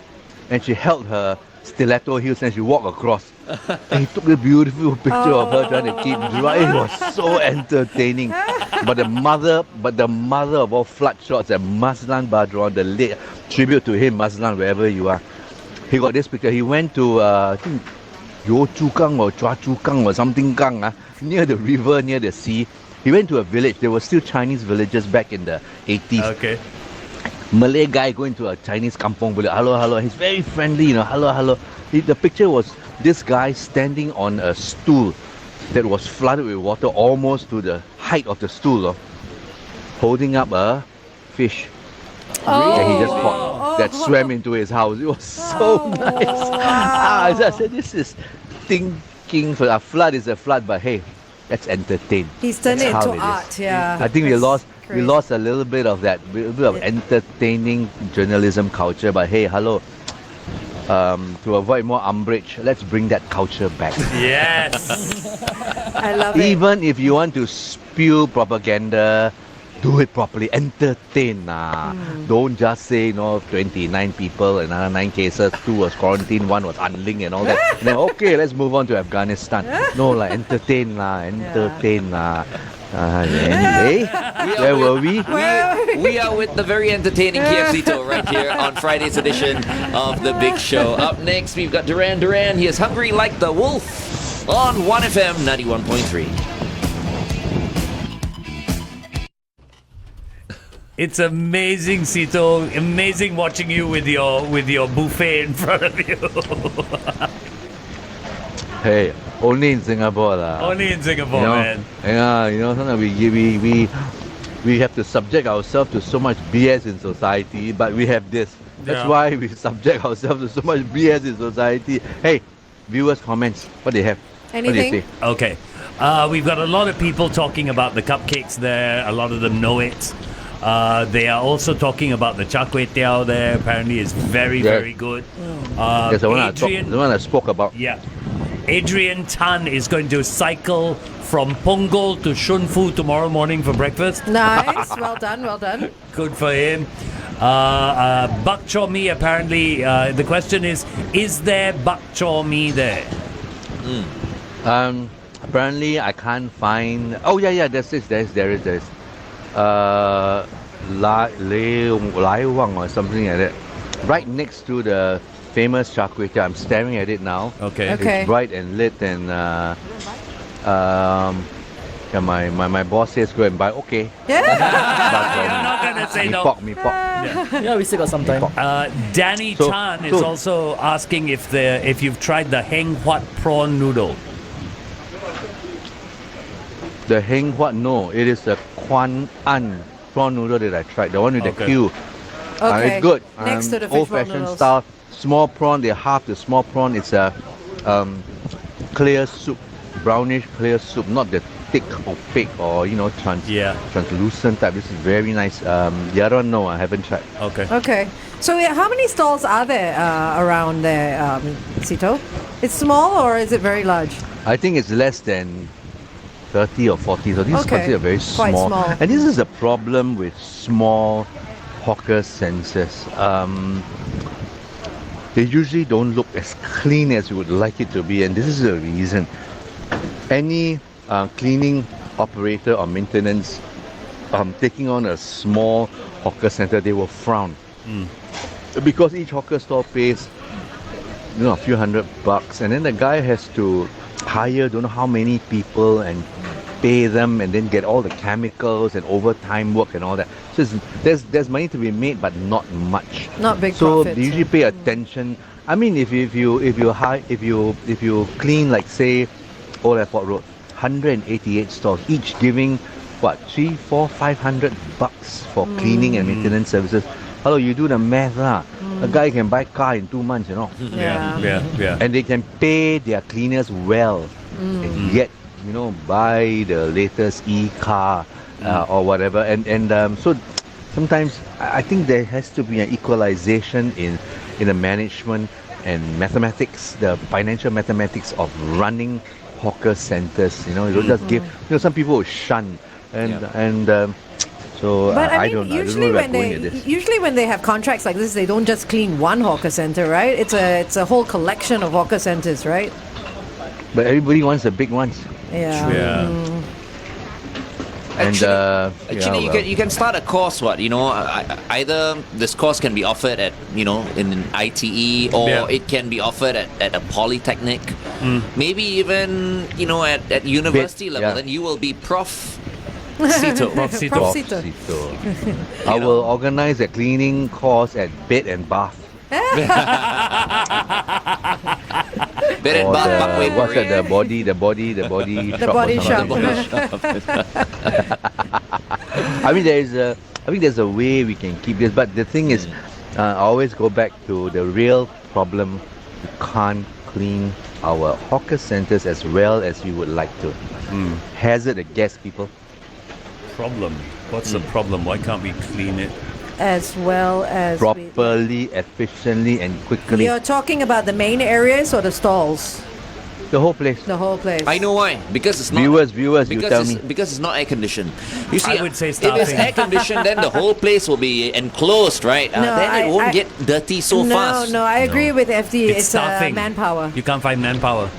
S7: and she held her stiletto heels and she walked across. And he took a beautiful picture of her trying to keep dry. It was so entertaining. But the mother of all flood shots at Maslan Badron, the late tribute to him, Maslan, wherever you are. He got this picture. He went to I think Yio Chu Kang or Chua Chu Kang or something Kang, near the river, near the sea. He went to a village. There were still Chinese villages back in the 80s.
S8: Okay.
S7: Malay guy going to a Chinese kampong village. Hello. He's very friendly, hello. The picture was this guy standing on a stool that was flooded with water almost to the height of the stool, holding up a fish that he just caught that swam into his house. It was so nice. I said, this is thinking looking for a flood is a flood, but hey, let's entertain.
S4: He's turned it
S7: That's
S4: into
S7: how it is.
S4: art. Yeah.
S7: I think we
S4: That's
S7: we
S4: great.
S7: lost a little bit of that, little bit of entertaining journalism culture. But hey, hello. To avoid more umbrage, let's bring that culture back.
S8: Yes.
S4: I love it.
S7: Even if you want to spew propaganda, do it properly. Entertain. Don't just say, 29 people, another 9 cases, 2 was quarantined, 1 was unlinked and all that. And then, okay, let's move on to Afghanistan. No, entertain. Anyway, where were we?
S6: We are with the very entertaining KF Seetoh right here on Friday's edition of The Big Show. Up next, we've got Duran Duran. He is hungry like the wolf on 1FM 91.3.
S8: It's amazing, Seetoh. Amazing watching you with your buffet in front of you.
S7: Hey, only in Singapore.
S8: Only in Singapore, man.
S7: Yeah, sometimes we have to subject ourselves to so much BS in society, but we have this. That's why we subject ourselves to so much BS in society. Hey, viewers' comments, what they have?
S4: Anything?
S7: What do you say?
S8: Okay. We've got a lot of people talking about the cupcakes there. A lot of them know it. They are also talking about the char kway teow there. Apparently, it's very, very good.
S7: That's the one I spoke about.
S8: Yeah. Adrian Tan is going to cycle from Punggol to Shunfu tomorrow morning for breakfast.
S4: Nice. Well done.
S8: Good for him. Bak chor mee, apparently, the question is there bak chor mee there?
S7: Apparently, I can't find. Oh yeah, there is. Lai Wang or something like that. Right next to the famous char kway teow. I'm staring at it now.
S8: Okay.
S7: It's bright and lit and my boss says go and buy. Okay.
S8: You're not gonna say no.
S7: Mee pok.
S9: Yeah, we still got some time.
S8: Danny Tan is also asking if you've tried the Heng Huat prawn noodle.
S7: The Heng Huat, no. It is the Kwan An prawn noodle that I tried. The one with the queue.
S4: Okay.
S7: It's good.
S4: Next to the fishbowl
S7: old-fashioned
S4: noodles.
S7: style. Small prawn, they half the small prawn. It's a clear soup, brownish clear soup, not the thick opaque or translucent type. This is very nice. The other one, no, I haven't tried.
S4: Okay. So how many stalls are there around there, Seetoh? It's small or is it very large?
S7: I think it's less than 30 or 40. So this is considered very
S4: Quite small.
S7: And this is a problem with small hawker centres. They usually don't look as clean as you would like it to be, and this is the reason. Any cleaning operator or maintenance taking on a small hawker centre, they will frown. Because each hawker store pays a few $100, and then the guy has to hire don't know how many people and pay them and then get all the chemicals and overtime work and all that. So there's money to be made, but not much.
S4: Not big
S7: so
S4: profits.
S7: they usually pay attention. I mean, if you clean, like say Old Airport Road, 188 stores, each giving $300, $400, $500 for cleaning and maintenance services. Hello, you do the math lah. A guy can buy a car in 2 months,
S8: Yeah.
S7: and they can pay their cleaners well, and yet buy the latest e-car or whatever. And so sometimes I think there has to be an equalization in the management and mathematics, the financial mathematics of running hawker centers. You don't just give. Some people will shun so
S4: But
S7: I
S4: I mean,
S7: don't know.
S4: usually when they have contracts like this, they don't just clean one hawker center, right? It's a whole collection of hawker centers, right?
S7: But everybody wants the big ones.
S4: Yeah.
S6: Actually, you can start a course. Either this course can be offered at in an ITE or it can be offered at a polytechnic, maybe even at university level. Then you will be Prof. Seetoh.
S8: Prof. Seetoh.
S7: I will organize a cleaning course at Bed and Bath.
S6: Bed and Bath Parkway
S7: What's that? The body shop.
S4: Body shop.
S7: I mean, there's a way we can keep this, but the thing is, I always go back to the real problem. You can't clean our hawker centres as well as we would like to. Hazard a guess, people.
S8: Problem. What's the problem? Why can't we clean it?
S4: As well as
S7: Properly, efficiently, and quickly.
S4: You're talking about the main areas or the stalls?
S7: The whole place.
S4: The whole place.
S6: I know why. Because it's not.
S7: Viewers, you tell me.
S6: Because it's not air conditioned. You see,
S8: I would say
S6: if it's
S8: staffing.
S6: air conditioned, then the whole place will be enclosed, right? Then it won't get dirty so fast.
S4: No, I agree with FD. It's
S8: staffing.
S4: manpower.
S8: You can't find manpower.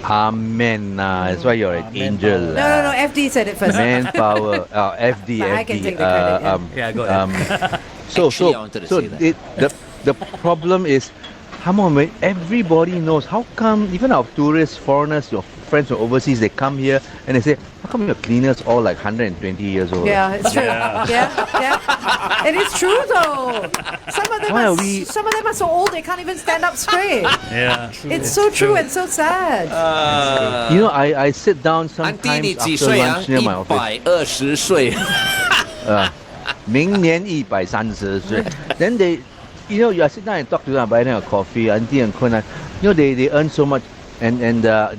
S7: Amen. That's why you're an angel.
S4: No. FD said it first.
S7: Manpower. FD.
S4: But I can take the credit, yeah.
S8: Go ahead.
S6: Actually, I wanted to say that.
S7: The problem is, come on, mate, everybody knows. How come even our tourists, foreigners, your friends from overseas, they come here and they say, how come your cleaners all like 120 years old?
S4: Yeah, it's true. Yeah. And it's true though. Some of them are so old they can't even stand up straight.
S8: Yeah.
S4: It's so true and so sad.
S7: You know, I sit down sometimes
S6: 安迪，你几
S7: after
S6: 岁啊？
S7: lunch near my office.
S6: 120岁。
S7: 明年130岁. Then they, you know, you sit down and talk to them, buy them a coffee, auntie and Kunan. You know, they earn so much, and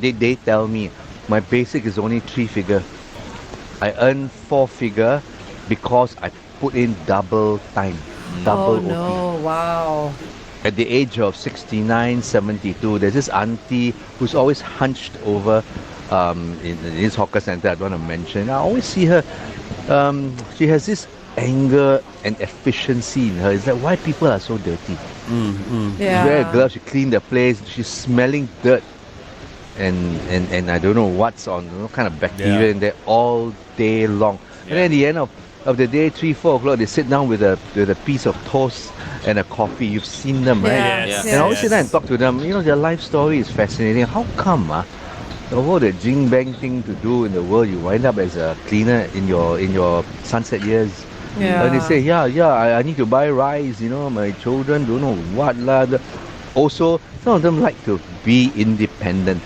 S7: they tell me my basic is only 3-figure. I earn 4-figure because I put in double time, double OT.
S4: No, wow.
S7: At the age of 69, 72, there's this auntie who's always hunched over in this hawker center. I don't want to mention. I always see her. She has this anger and efficiency in her. It's like why people are so dirty.
S4: Yeah.
S7: She wears gloves, she clean the place, she's smelling dirt. And I don't know what's on, what kind of bacteria in there all day long. And then at the end of the day, 3-4 o'clock, they sit down with a piece of toast and a coffee. You've seen them, right?
S8: Yes.
S7: And I always sit down and talk to them. You know, their life story is fascinating. How come, the whole the jing bang thing to do in the world, you wind up as a cleaner in your sunset years.
S4: Yeah.
S7: And they say, I need to buy rice, you know, my children don't know what lah. Also, some of them like to be independent.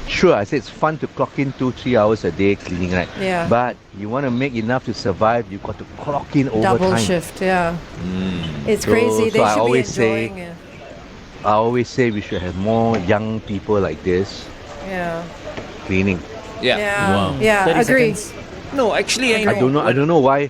S7: Sure, I say it's fun to clock in 2-3 hours a day cleaning, right?
S4: Yeah.
S7: But you want to make enough to survive, you've got to clock in overtime.
S4: Double shift, yeah. It's crazy. They
S7: I
S4: should be
S7: always
S4: enjoying
S7: say,
S4: it.
S7: I always say we should have more young people like this
S4: Yeah.
S7: cleaning.
S4: Yeah.
S8: Wow.
S4: Yeah,
S9: 30
S4: agree.
S9: seconds.
S6: No, actually,
S7: I don't know why.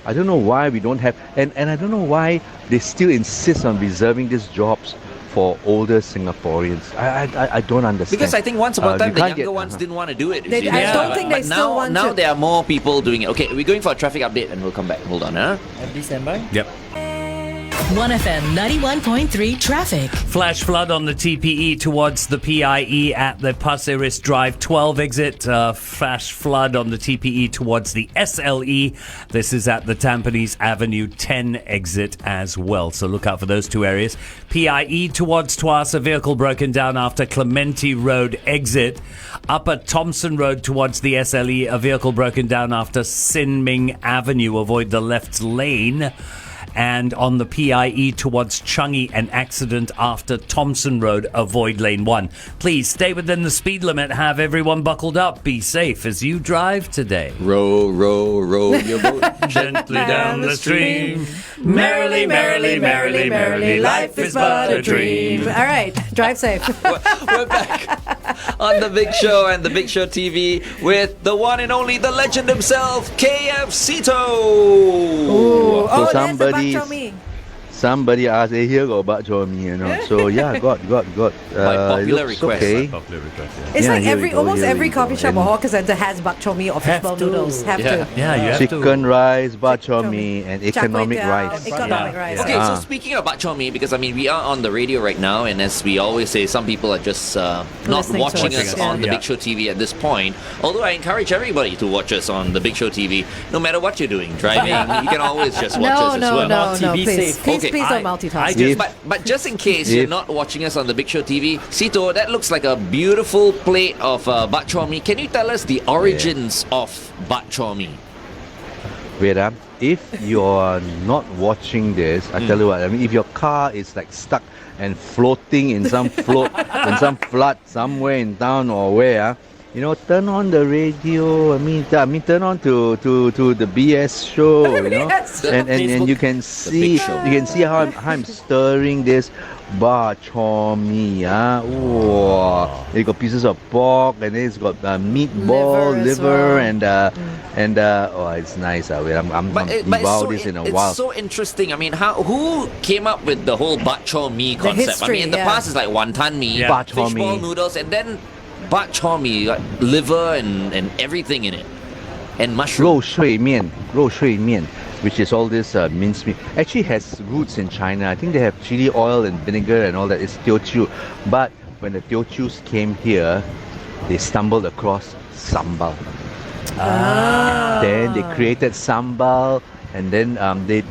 S7: I don't know why we don't have, and I don't know why they still insist on reserving these jobs for older Singaporeans. I don't understand.
S6: Because I think once upon a time
S7: you
S6: the
S7: can't
S6: younger
S7: get-
S6: ones didn't want to do it.
S4: They- I don't think they
S6: but
S4: still
S6: now,
S4: want
S6: now
S4: to.
S6: there are more people doing it. Okay, we're going for a traffic update and we'll come back. Hold on, huh?
S9: FD standby.
S8: Yep.
S1: 1FM 91.3 traffic.
S8: Flash flood on the TPE towards the PIE at the Pasir Ris Drive 12 exit. Flash flood on the TPE towards the SLE. This is at the Tampines Avenue 10 exit as well. So look out for those two areas. PIE towards Tuas, a vehicle broken down after Clementi Road exit. Upper Thompson Road towards the SLE, a vehicle broken down after Sin Ming Avenue. Avoid the left lane. And on the PIE towards Changi, an accident after Thompson Road. Avoid lane 1. Please stay within the speed limit. Have everyone buckled up. Be safe as you drive today.
S6: Row, row, row your boat.
S8: Gently down the stream. Merrily, merrily, merrily, merrily. Life is but a dream.
S4: All right, drive safe.
S6: We're back on The Big Show and The Big Show TV with the one and only, the legend himself, KF Seetoh.
S4: Ooh.
S7: So
S4: That's the bak chor mee.
S7: somebody asked, hey, here got bak chor mee, you know. So yeah, got.
S6: By popular
S7: it looks
S6: request.
S7: okay.
S4: It's
S7: Yeah,
S4: like
S7: here we go,
S4: almost
S7: here
S4: every
S7: we go.
S4: coffee shop
S7: And-
S4: or hawker center has bak chor mee or fishball noodles. Have to.
S8: Yeah, you have
S7: Chicken
S8: to.
S7: rice, bak chor
S4: Chor
S7: mee,
S4: mee.
S7: and economic
S4: Char kway teow,
S7: rice.
S4: Economic
S8: Yeah.
S4: rice.
S6: Okay, so speaking of bak chor mee, because I mean we are on the radio right now, and as we always say, some people are just not
S4: Listening to
S6: watching
S4: us,
S6: us
S4: yeah.
S6: on the
S8: Yeah.
S6: Big Show TV at this point. Although I encourage everybody to watch us on the Big Show TV, no matter what you're doing, driving, you can always just watch us as well.
S4: No,
S9: TV
S4: please.
S9: safe.
S4: Please,
S6: Okay,
S4: please don't
S8: I
S4: multitask.
S8: just-
S6: But just in case you're not watching us on the Big Show TV, Seetoh, that looks like a beautiful plate of bak chor mee. Can you tell us the origins of bak chor mee?
S7: Wait, if you're not watching this, I tell you what, I mean, if your car is like stuck and floating in some float, in some flood somewhere in town or where, turn on the radio. I mean, turn on to the BS show.
S4: BS show.
S7: And you can see how I'm stirring this bak chor mee. Wow. It got pieces of pork, and then it's got meatball, liver, and it's nice. Wait, I'm devour this in a while.
S6: It's so interesting. I mean, who came up with the whole bak chor mee concept?
S4: history,
S6: I mean, in the past it's like wonton mee,
S7: Bak chor
S6: fishball
S7: mee.
S6: noodles, and then bak chor mee, like liver and everything in it, and mushroom.
S7: 肉碎面, which is all this minced meat. Actually has roots in China. I think they have chili oil and vinegar and all that. It's Teochew. But when the Teochews came here, they stumbled across sambal. Then they created sambal, and then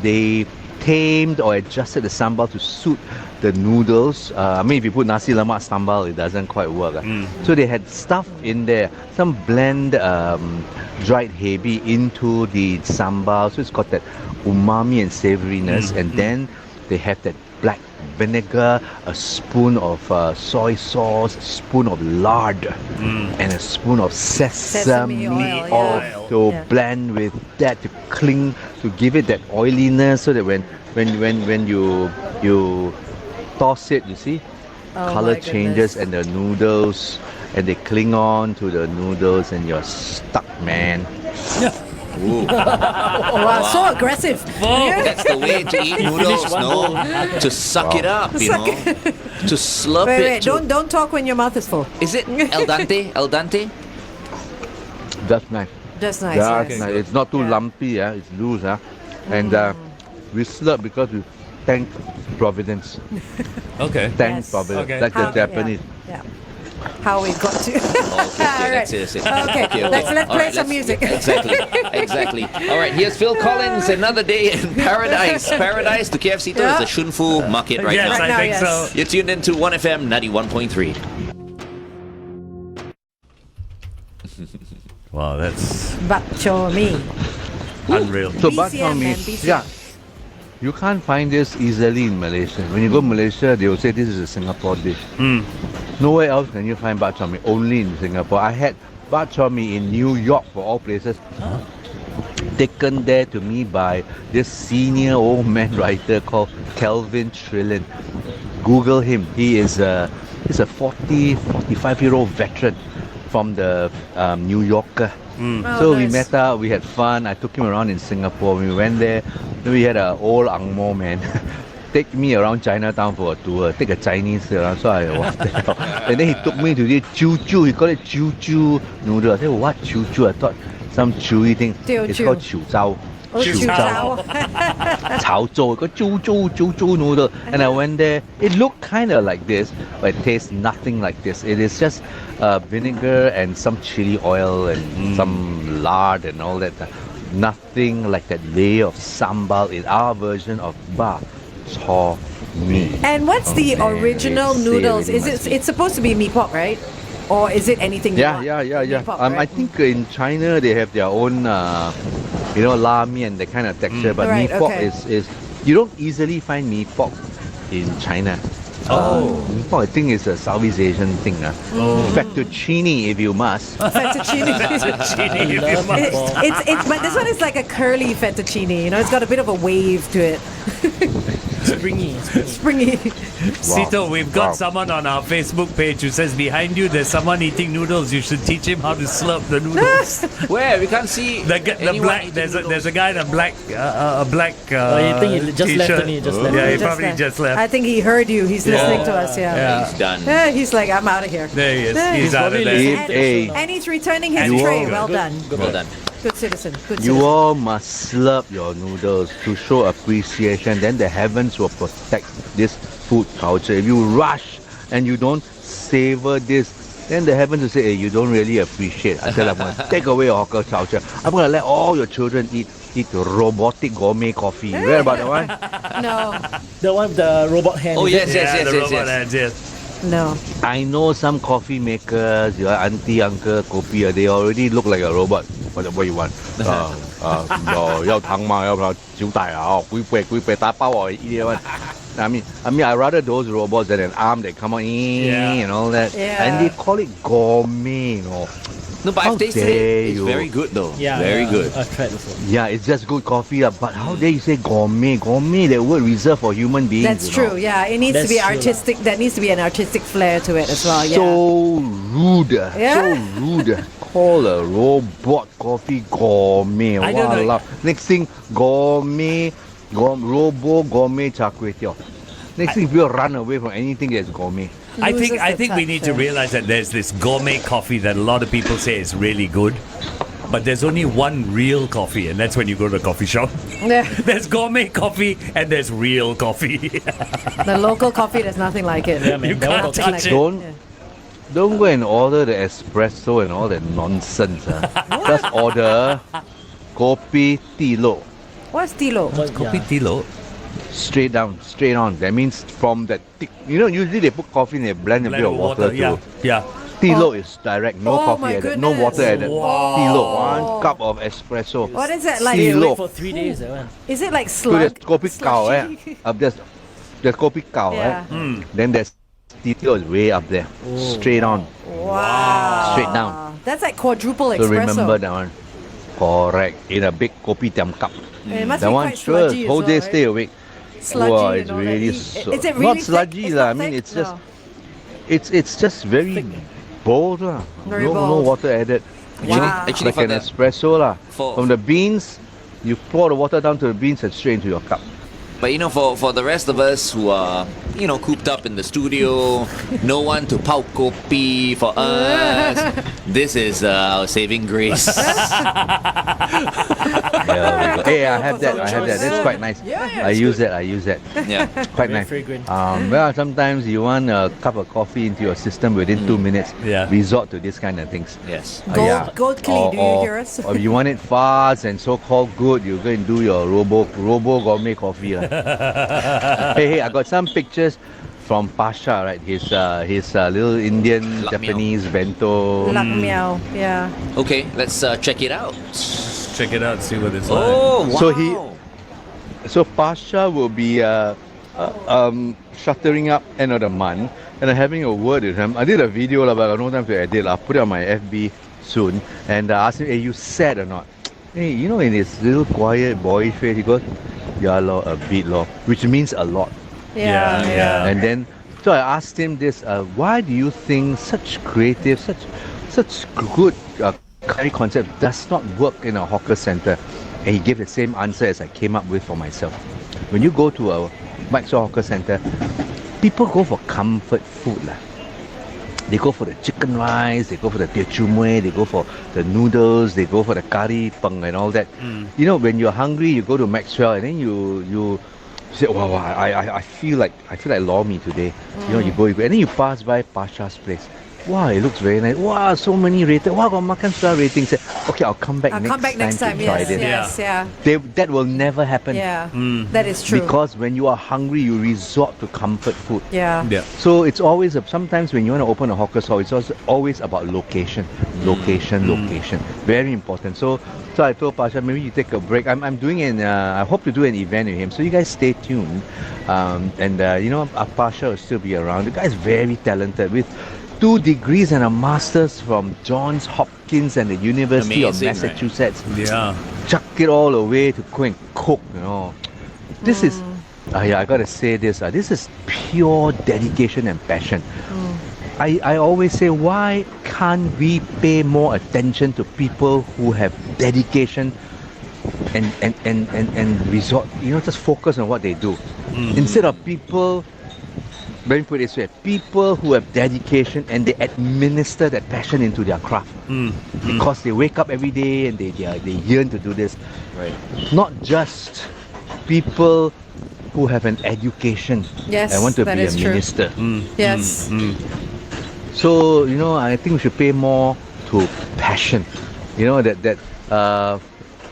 S7: they tamed or adjusted the sambal to suit the noodles. I mean, if you put nasi lemak sambal, it doesn't quite work. So they had stuff in there, some blend dried hebi into the sambal, so it's got that umami and savoriness, and then they have that black vinegar, a spoon of soy sauce, a spoon of lard, and a spoon of sesame oil to blend with that, to cling, to give it that oiliness, so that when you toss it, you see, color changes and the noodles, and they cling on to the noodles, and you're stuck, man.
S4: Wow, so aggressive.
S6: That's the way to eat noodles, no? To suck it up, to slurp
S4: Wait,
S6: it.
S4: don't talk when your mouth is full.
S6: Is it al dente? Al dente?
S7: That's nice.
S4: That's nice.
S7: That's
S4: yes.
S7: nice. It's not too lumpy, it's loose, and we slurp because we thank Providence.
S8: Okay.
S7: Thank
S4: Yes.
S7: Providence.
S8: Okay.
S7: That's the Japanese.
S4: Yeah. How we got to.
S6: Okay, that's it.
S4: Okay, let's play some music.
S6: Exactly. All right, here's Phil Collins, Another Day in Paradise. Paradise to KF Seetoh is the Shunfu Market right
S8: Yes,
S6: now.
S8: I think so.
S6: You're tuned into 1FM 91.3.
S8: Wow, that's
S4: Bak chor mee.
S8: unreal.
S7: So bak chor
S4: BCM,
S7: mee,
S4: man, BCM.
S7: yeah, you can't find this easily in Malaysia. When you go to Malaysia, they will say this is a Singapore dish. Nowhere else can you find bak chor mee, only in Singapore. I had bak chor mee in New York, for all places. Taken there to me by this senior old man writer called Kelvin Trillin. Google him. He's a 45-year-old veteran from the New Yorker. So we met up, we had fun. I took him around in Singapore. We went there. We had an old Ang Mo man take me around Chinatown for a tour. Take a Chinese around. So I was there. And then he took me to this Chu. He called it Chu noodle. I said, what Chu? I thought some chewy thing. It's called Chu Zhao.
S4: Chu Zhao.
S7: Cao Zhou, got Chu noodle. And I went there. It looked kind of like this, but it tastes nothing like this. It is just vinegar and some chili oil and some lard and all that. Nothing like that layer of sambal in our version of bak chor mee.
S4: And what's the
S7: man,
S4: original
S7: it's
S4: noodles?
S7: really
S4: Is
S7: must
S4: it? It's supposed to be mee pok, right? Or is it anything? you want?
S7: Yeah.
S4: Mee pok,
S7: I
S4: right?
S7: think in China they have their own, la mian, that kind of texture. But
S4: Right,
S7: mee pok
S4: okay.
S7: is you don't easily find mee pok in China. Mee pok, I think it's a Southeast Asian thing. Fettuccine, if you must.
S4: Fettuccine. It's but this one is like a curly fettuccine. You know, it's got a bit of a wave to it.
S9: Springy.
S4: Springy.
S8: Seetoh, we've got
S7: Wow.
S8: someone on our Facebook page who says behind you there's someone eating noodles. You should teach him how to slurp the noodles.
S6: Where? We can't see
S8: the
S6: anyone
S8: black.
S6: eating
S8: There's
S6: noodles.
S8: a guy in a black
S9: I think he just left
S8: t-shirt.
S9: only, just left.
S8: Yeah, he probably just left.
S4: I think he heard you. He's listening to us. Yeah.
S6: He's done.
S4: Yeah, he's like, I'm out of here.
S8: There he is.
S4: Yeah,
S8: He's out of
S9: probably
S8: there.
S9: listening.
S4: And he's returning his
S8: And
S4: tray.
S8: you
S4: Well
S8: are.
S4: done.
S6: Well done.
S4: Good citizen. Good
S7: You
S4: citizen.
S7: all must slurp your noodles to show appreciation. Then the heavens will protect this food culture. If you rush and you don't savor this, then the heavens will say, hey, you don't really appreciate. I said, I'm going to take away your hawker culture. I'm going to let all your children eat robotic gourmet coffee. You read about that one?
S4: No.
S9: The one with the robot hand.
S6: Oh,
S9: is
S6: yes,
S9: it?
S8: Yeah, the robot
S6: yes.
S8: hands, yes.
S4: No.
S7: I know some coffee makers, your auntie, uncle, kopi, they already look like a robot. what you want? 要糖吗？要不要酒大啊？几杯打包啊？一one. I mean, I rather those robots than an arm that come out and all that.
S4: Yeah.
S7: And they call it gourmet, you know.
S6: No, but
S7: How
S6: I've tasted
S7: dare
S6: it. It's
S7: you.
S6: very good though.
S9: Yeah,
S6: Very good.
S9: I've tried before.
S7: Yeah, it's just good coffee, but how dare you say gourmet? Gourmet, that word reserved for human beings.
S4: That's
S7: you
S4: true.
S7: know.
S4: Yeah, it needs to
S9: That's
S4: be
S9: true,
S4: artistic. There needs to be an artistic flair to it as well. Yeah.
S7: So rude.
S4: Yeah.
S7: So rude. Call a robot coffee gourmet.
S8: I don't know.
S7: Walao. Next thing, gourmet, gourmet char kway teow. Next thing, people run away from anything that's gourmet.
S8: I
S4: Loses
S8: think
S4: the
S8: we
S4: touch,
S8: need to
S4: yeah.
S8: realize that there's this gourmet coffee that a lot of people say is really good. But there's only one real coffee, and that's when you go to a coffee shop.
S4: Yeah.
S8: There's gourmet coffee and there's real coffee.
S4: The local coffee, there's nothing like it.
S9: Yeah, man.
S8: You
S9: That one
S8: can't
S9: got
S8: touch it.
S7: Don't go and order the espresso and all that nonsense. Just order kopi tilo.
S4: What's tilo?
S8: Kopi tilo.
S7: Straight on. That means from that thick. Usually they put coffee and they blend a bit of water
S8: yeah,
S7: too.
S8: yeah.
S7: Tilo is direct, no
S4: Oh
S7: coffee
S4: my
S7: added, no
S4: goodness.
S7: water added.
S8: Wow.
S7: Tilo, 1 cup of espresso.
S4: What is it like?
S9: You
S7: Tilo.
S9: wait for 3 days, that one.
S4: Is it like
S7: So there's
S4: slug?
S7: kopi kao, there's kopi kao,
S4: Yeah.
S7: Then there's tilo is way up there, straight on,
S4: Wow.
S7: straight down.
S4: That's like quadruple
S7: So
S4: espresso.
S7: remember that one. Correct. In a big kopi tiam cup.
S4: It must
S7: That
S4: be
S7: one,
S4: quite
S7: sure,
S4: sludgy as
S7: whole
S4: well,
S7: day
S4: right?
S7: stay awake.
S4: Sludgy
S7: Wow,
S4: and
S7: it's
S4: all that.
S7: really
S4: Is it really
S7: not
S4: thick?
S7: sludgy
S4: It's
S7: lah.
S4: not
S7: I mean,
S4: thick?
S7: it's just
S4: No.
S7: it's just very bold lah.
S4: Very
S7: No
S4: bold.
S7: water added.
S4: Wow.
S6: Actually,
S7: Like
S6: for
S7: an
S6: the,
S7: espresso lah.
S6: for-
S7: From the beans, you pour the water down to the beans and straight into your cup.
S6: but for the rest of us who are cooped up in the studio, no one to pao kopi for us. This is our saving grace.
S7: Hey, I have that. That's quite nice. I use that.
S6: Yeah.
S7: Quite
S9: Very
S7: nice.
S9: fragrant.
S7: Well, sometimes you want a cup of coffee into your system within 2 minutes.
S8: Yeah.
S7: Resort to this kind of things.
S6: Yes.
S4: Gold Klee, do you hear us?
S7: Or you want it fast and so-called good, you go and do your robo gourmet coffee. Hey, I got some pictures from Pasha, right? His little Indian,
S6: Lak
S7: Japanese bento.
S4: Lak meow. Yeah.
S6: Okay, let's check it out.
S8: Check it out, see what it's
S6: Oh, wow.
S7: So Pasha will be shuttering up end of the month, and I'm having a word with him. I did a video, but I got no time to edit. I'll put it on my FB soon, and I asked him, "Hey, you sad or not?" Hey, in his little quiet boyish face, he goes, "Yeah, lor, a bit, lor," which means a lot.
S8: Yeah.
S7: And then, so I asked him this: why do you think such creative, such good curry concept does not work in a hawker center? And he gave the same answer as I came up with for myself. When you go to a Maxwell hawker center, people go for comfort food lah. They go for the chicken rice, they go for the teochew mui, they go for the noodles, they go for the curry peng and all that. When you're hungry, you go to Maxwell and then you say, wow, I feel like lor mee today. You go, and then you pass by Pasha's place. Wow, it looks very nice. Wow, so many rated. Wow, got Makansutra ratings. Okay, I'll come back
S4: I'll
S7: next
S4: come back next time.
S7: to try
S4: Yes,
S7: this.
S4: yes, yeah.
S7: That will never happen.
S4: Yeah. That is true.
S7: Because when you are hungry, you resort to comfort food.
S4: Yeah.
S8: Yeah.
S7: So it's always sometimes when you want to open a hawker store, it's also always about location. Very important. So I told Pasha, maybe you take a break. I'm doing I hope to do an event with him. So you guys stay tuned. Pasha will still be around. The guy is very talented with 2 degrees and a master's from Johns Hopkins and the University
S6: Amazing,
S7: of Massachusetts.
S8: Yeah.
S7: Chuck it all away to go and cook. This is. I gotta say this. This is pure dedication and passion. I always say, why can't we pay more attention to people who have dedication and resort, just focus on what they do. Instead of people, let me put it this way, people who have dedication and they administer that passion into their craft. Because they wake up every day and they yearn to do this.
S6: Right.
S7: Not just people who have an education
S4: Yes,
S7: and want to
S4: that
S7: be a
S4: is true.
S7: minister.
S4: Yes.
S7: So, I think we should pay more to passion.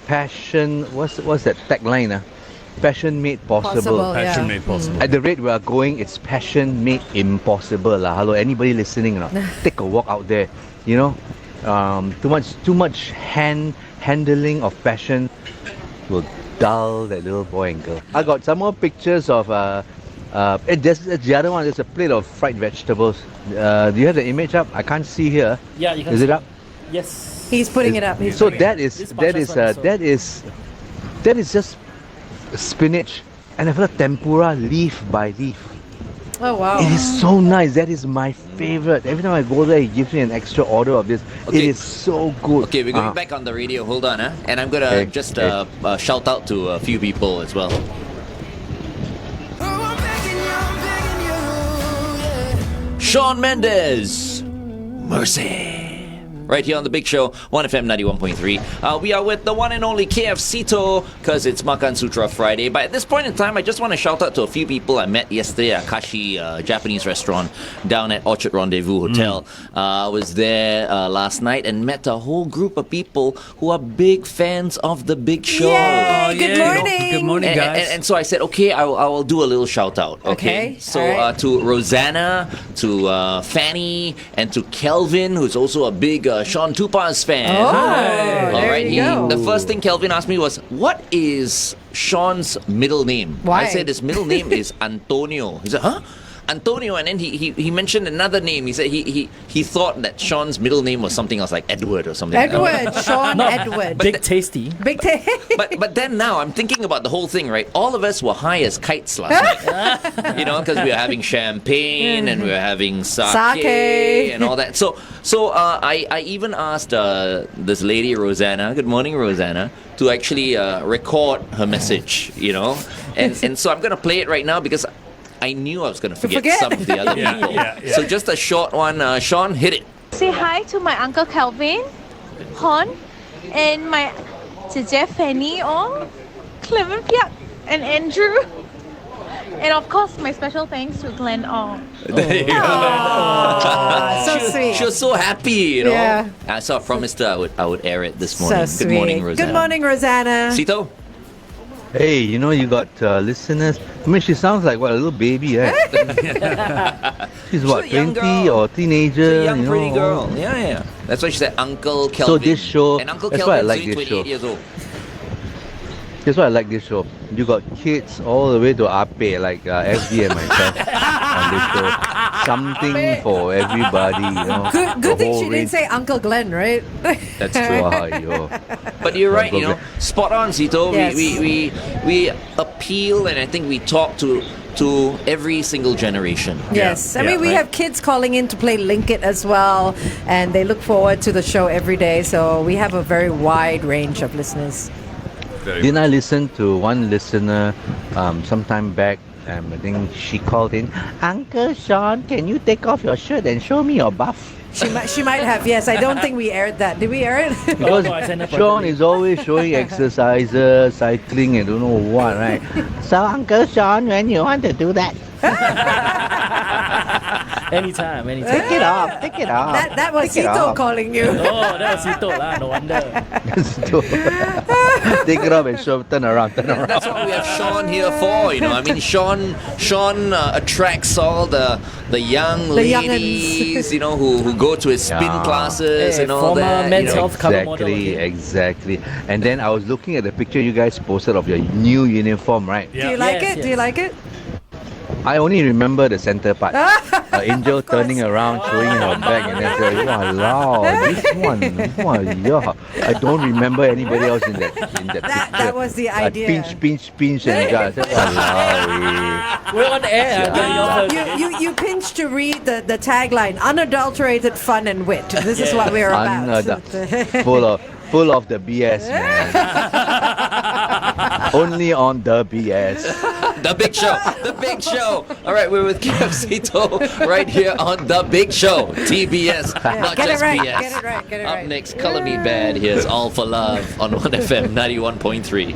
S7: Passion, what's that tagline? Passion made possible.
S8: Passion
S4: Yeah.
S8: made possible.
S7: At the rate we are going, it's passion made impossible. Hello, anybody listening? Take a walk out there. too much handling of fashion will dull that little boy and girl. I got some more pictures of there's the other one. There's a plate of fried vegetables. Do you have the image up? I can't see here.
S9: Yeah, you can
S7: Is
S9: see.
S7: it up?
S9: Yes.
S4: He's putting it up.
S7: So that is just spinach and I've got tempura leaf by leaf.
S4: Oh wow.
S7: It is so nice. That is my favorite. Every time I go there, he gives me an extra order of this.
S6: Okay.
S7: It is so good.
S6: Okay, we're going back on the radio. Hold on, and I'm gonna
S7: Okay,
S6: just
S7: okay.
S6: shout out to a few people as well. Shawn Mendes, Mercy. Right here on The Big Show, 1FM 91.3. We are with the one and only KF Seetoh, because it's Makansutra Friday. But at this point in time, I just want to shout out to a few people I met yesterday at Kashi Japanese restaurant down at Orchard Rendezvous Hotel. I was there last night and met a whole group of people who are big fans of The Big Show.
S4: Yay, good morning.
S8: Good morning, guys.
S6: And so I said, okay, I will do a little shout out.
S4: Okay,
S6: So
S4: all right.
S6: to Rosanna, to Fanny, and to Kelvin, who's also a big Sean Tupa's fan.
S4: Oh,
S6: All
S4: there
S6: right.
S4: you go.
S6: The first thing Kelvin asked me was, what is Sean's middle name?
S4: Why?
S6: I said his middle name is Antonio. He said, huh? Antonio, and then he mentioned another name. He said he thought that Sean's middle name was something else like Edward or something. like that.
S4: Edward, Sean Edward.
S9: Big tasty.
S4: Big day.
S6: But then now I'm thinking about the whole thing, right? All of us were high as kites last night, because we were having champagne and we were having sake and all that. So I even asked this lady Rosanna, good morning Rosanna, to actually record her message, and so I'm gonna play it right now because I knew I was gonna forget some of the other people.
S8: Yeah.
S6: So just a short one. Sean, hit it.
S10: Say hi to my uncle Calvin, Hon, and my 姐姐 Fanny Ong, Clement Piak, and Andrew. And of course, my special thanks to Glenn Ong.
S6: There you go.
S4: So sweet.
S6: She was so happy,
S4: Yeah.
S6: So I promised her I would air it this morning.
S4: So
S6: Good morning,
S4: sweet.
S6: Rosanna.
S4: Good morning, Rosanna.
S6: Seetoh?
S7: Hey, you got listeners. I mean, she sounds like a little baby, right? She's what,
S6: She's a young
S7: 20
S6: girl.
S7: or teenager?
S6: She's a young, pretty girl. Yeah. That's why she said Uncle Kelvin.
S7: So this show,
S6: and Uncle
S7: that's why I
S6: Kelvin's
S7: like
S6: only
S7: this
S6: 28
S7: show.
S6: years old.
S7: That's why I like this show. You got kids all the way to Ape, like FD and myself on this show. Something for everybody,
S4: Good
S7: The
S4: thing
S7: whole
S4: she didn't
S7: range.
S4: say Uncle Glenn, right?
S6: That's true.
S7: Aiyo.
S6: But you're right,
S7: Uncle Glenn.
S6: spot on, Seetoh.
S4: Yes.
S6: We appeal and I think we talk to every single generation.
S4: Yes. I
S8: Yeah,
S4: mean, we
S8: right.
S4: have kids calling in to play Link It as well, and they look forward to the show every day. So we have a very wide range of listeners.
S7: Didn't I listen to one listener sometime back? I think she called in, Uncle Sean, can you take off your shirt and show me your buff?
S4: She might have, yes. I don't think we aired that. Did we air it?
S7: Because
S9: no, I signed up
S7: Sean
S9: properly.
S7: is always showing exercises, cycling, and don't know what, right? So, Uncle Sean, when you want to do that,
S9: Anytime.
S7: take it off.
S4: that was
S7: Take it
S4: Seetoh
S7: off.
S4: calling you.
S9: Oh, that was Seetoh lah. No wonder.
S7: Take it off and show, turn around.
S6: That's what we have Sean here for, I mean, Sean attracts all the young ladies, who go to his spin
S7: Yeah.
S6: classes
S9: Hey,
S6: and all
S9: former
S6: that.
S9: men's health cover model.
S7: Exactly. And then I was looking at the picture you guys posted of your new uniform, right?
S4: Do you like
S9: Yes,
S4: it? Do you
S9: yes.
S4: like it?
S7: I only remember the center part. Angel turning around, showing her back, and then say, "Wow, this one, yeah." I don't remember anybody else in that picture.
S4: That was the idea.
S7: Pinch, and just, "Walao,
S9: We're on air.
S4: You pinched to read the tagline: unadulterated fun and wit. This is what we're about.
S7: full of the BS, man. Only on the BS."
S6: The Big Show. The Big Show. All right, we're with KF Seetoh right here on The Big Show. TBS, not
S4: Get it
S6: just
S4: right,
S6: BS.
S4: get it right, get it
S6: Up
S4: right.
S6: next, Color Me Bad. Here's All for Love on 1FM 91.3.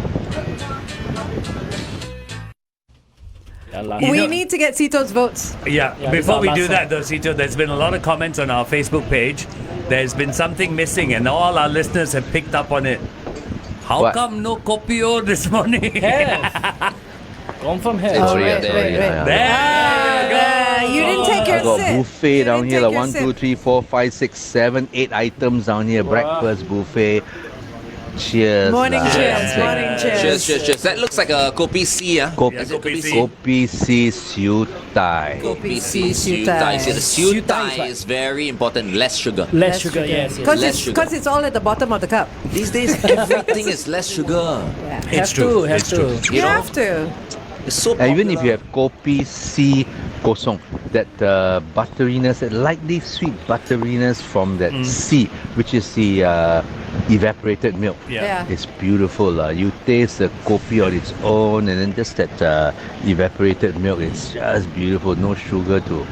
S4: We need to get Seetoh's votes.
S8: Yeah,
S9: Yeah,
S8: before we
S9: this
S8: do
S9: is our
S8: that though, Seetoh, there's been a lot of comments on our Facebook page. There's been something missing and all our listeners have picked up on it. How
S7: What?
S8: come no kopio this morning?
S9: Have. Confirm have.
S6: It's
S4: Oh,
S6: real
S4: right,
S6: there.
S4: right,
S6: yeah.
S4: right.
S8: There you go.
S4: You didn't take your
S7: I got
S4: sit.
S7: buffet
S4: You
S7: down
S4: didn't
S7: here,
S4: take
S7: like
S4: your
S7: 1,
S4: sip.
S7: 2, 3, 4, 5, 6, 7, 8 items down here. Breakfast buffet. Cheers.
S4: Morning
S7: lah.
S4: cheers.
S7: I'm
S4: Morning
S7: saying.
S4: cheers.
S6: Cheers. That looks like a kopi C, ah.
S8: Yeah, kopi C.
S7: Kopi C Siu Tai.
S6: Kopi
S4: C,
S6: C,
S4: siu tai.
S6: See, the siu
S9: Siu tai is
S6: tai
S9: what?
S6: is very important. Less sugar.
S9: Less sugar, yes.
S6: Less sugar.
S4: Because it's all at the bottom of the cup.
S6: These days, everything is less sugar.
S4: Yeah.
S8: It's true.
S9: Have
S8: It's
S9: to.
S8: true.
S4: You
S6: know?
S4: have to.
S6: It's so
S7: And even if
S6: popular.
S7: you have Kopi C Kosong, that butteriness, that lightly sweet butteriness from that C, which is the evaporated milk.
S4: Yeah.
S7: It's beautiful. You taste the kopi on its own, and then just that evaporated milk. It's just beautiful. No sugar to,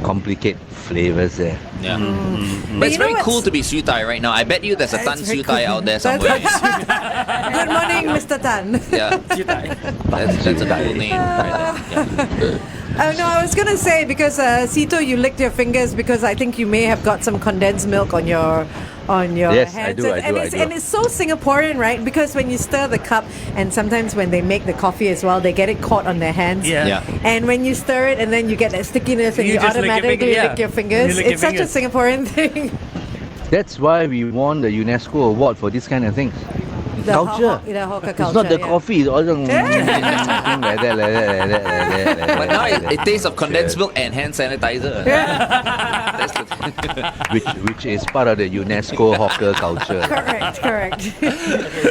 S7: complicate flavors there.
S6: Yeah.
S4: But
S6: But it's
S4: you know
S6: very cool
S4: what's-
S6: to be Siu Tai right now. I bet you there's a Tan
S4: It's very
S6: Siu Tai
S4: cool.
S6: out there somewhere.
S4: Good morning, Mr. Tan.
S6: Yeah,
S9: Siu tai.
S6: that's a cool name right there. Yeah.
S4: Oh no, I was gonna say because Seetoh, you licked your fingers because I think you may have got some condensed milk on your
S7: Yes, I
S4: hands.
S7: do, I
S4: and,
S7: do, I
S4: it's,
S7: do.
S4: and it's so Singaporean, right? Because when you stir the cup, and sometimes when they make the coffee as well, they get it caught on their hands.
S8: Yeah.
S6: Yeah.
S4: And when you stir it, and then you get that stickiness, and
S8: You
S4: you,
S8: just lick your
S4: automatically
S8: finger, yeah.
S4: lick your fingers.
S8: You lick
S4: It's
S8: your
S4: such a Singaporean thing.
S7: That's why we won the UNESCO award for this kind of things.
S4: The
S7: Culture.
S4: the hawker
S7: It's
S4: culture.
S7: not the
S4: yeah.
S7: coffee. It's all the like that.
S6: But now it tastes of condensed milk and hand sanitizer. That's the
S7: which is part of the UNESCO hawker culture.
S4: Correct.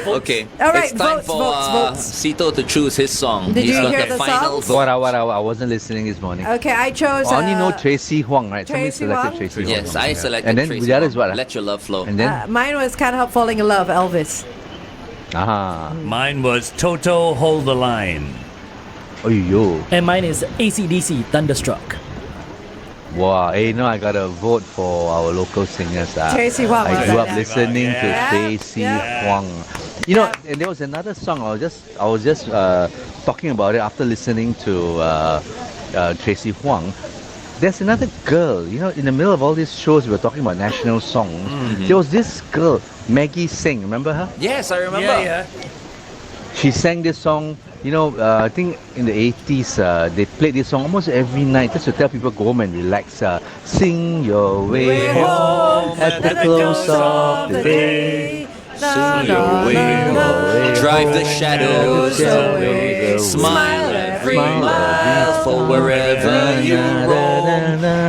S6: Okay.
S4: All right,
S6: it's time
S4: votes,
S6: for
S4: votes.
S6: Seetoh to choose his song.
S4: Did
S6: He's
S4: you
S6: got
S4: hear
S6: the
S4: the
S6: final
S4: songs?
S6: vote.
S7: What I wasn't listening this morning.
S4: Okay, I chose.
S7: I only know Tracy Huang, right? Somebody
S4: Tracy
S7: selected
S4: Huang?
S7: Tracy Huang.
S6: Yes, I selected
S7: And then
S6: Tracy
S7: the other
S6: Huang.
S7: is what?
S6: Let Your Love Flow.
S7: And then
S4: Mine was Can't Help Falling in Love, Elvis.
S8: Mine was Toto Hold the Line.
S7: oh yo,
S9: And mine is ACDC, Thunderstruck.
S7: wow! Hey, I gotta vote for our local singers.
S4: Tracy Huang,
S7: I
S4: well
S7: grew
S4: done,
S7: up
S4: yeah.
S7: listening to
S4: Yeah,
S7: Tracy
S4: yeah.
S7: Huang. And there was another song. I was just talking about it after listening to Tracy Huang. There's another girl, in the middle of all these shows, we were talking about national songs. There was this girl, Maggie Singh, remember her?
S6: Yes, I remember.
S8: Yeah.
S7: She sang this song, I think in the 80s, they played this song almost every night just to tell people go home and relax. Sing your way home at the close of the day.
S4: Sing
S6: your way home. Drive the shadows away. Smile every mile for wherever you roam.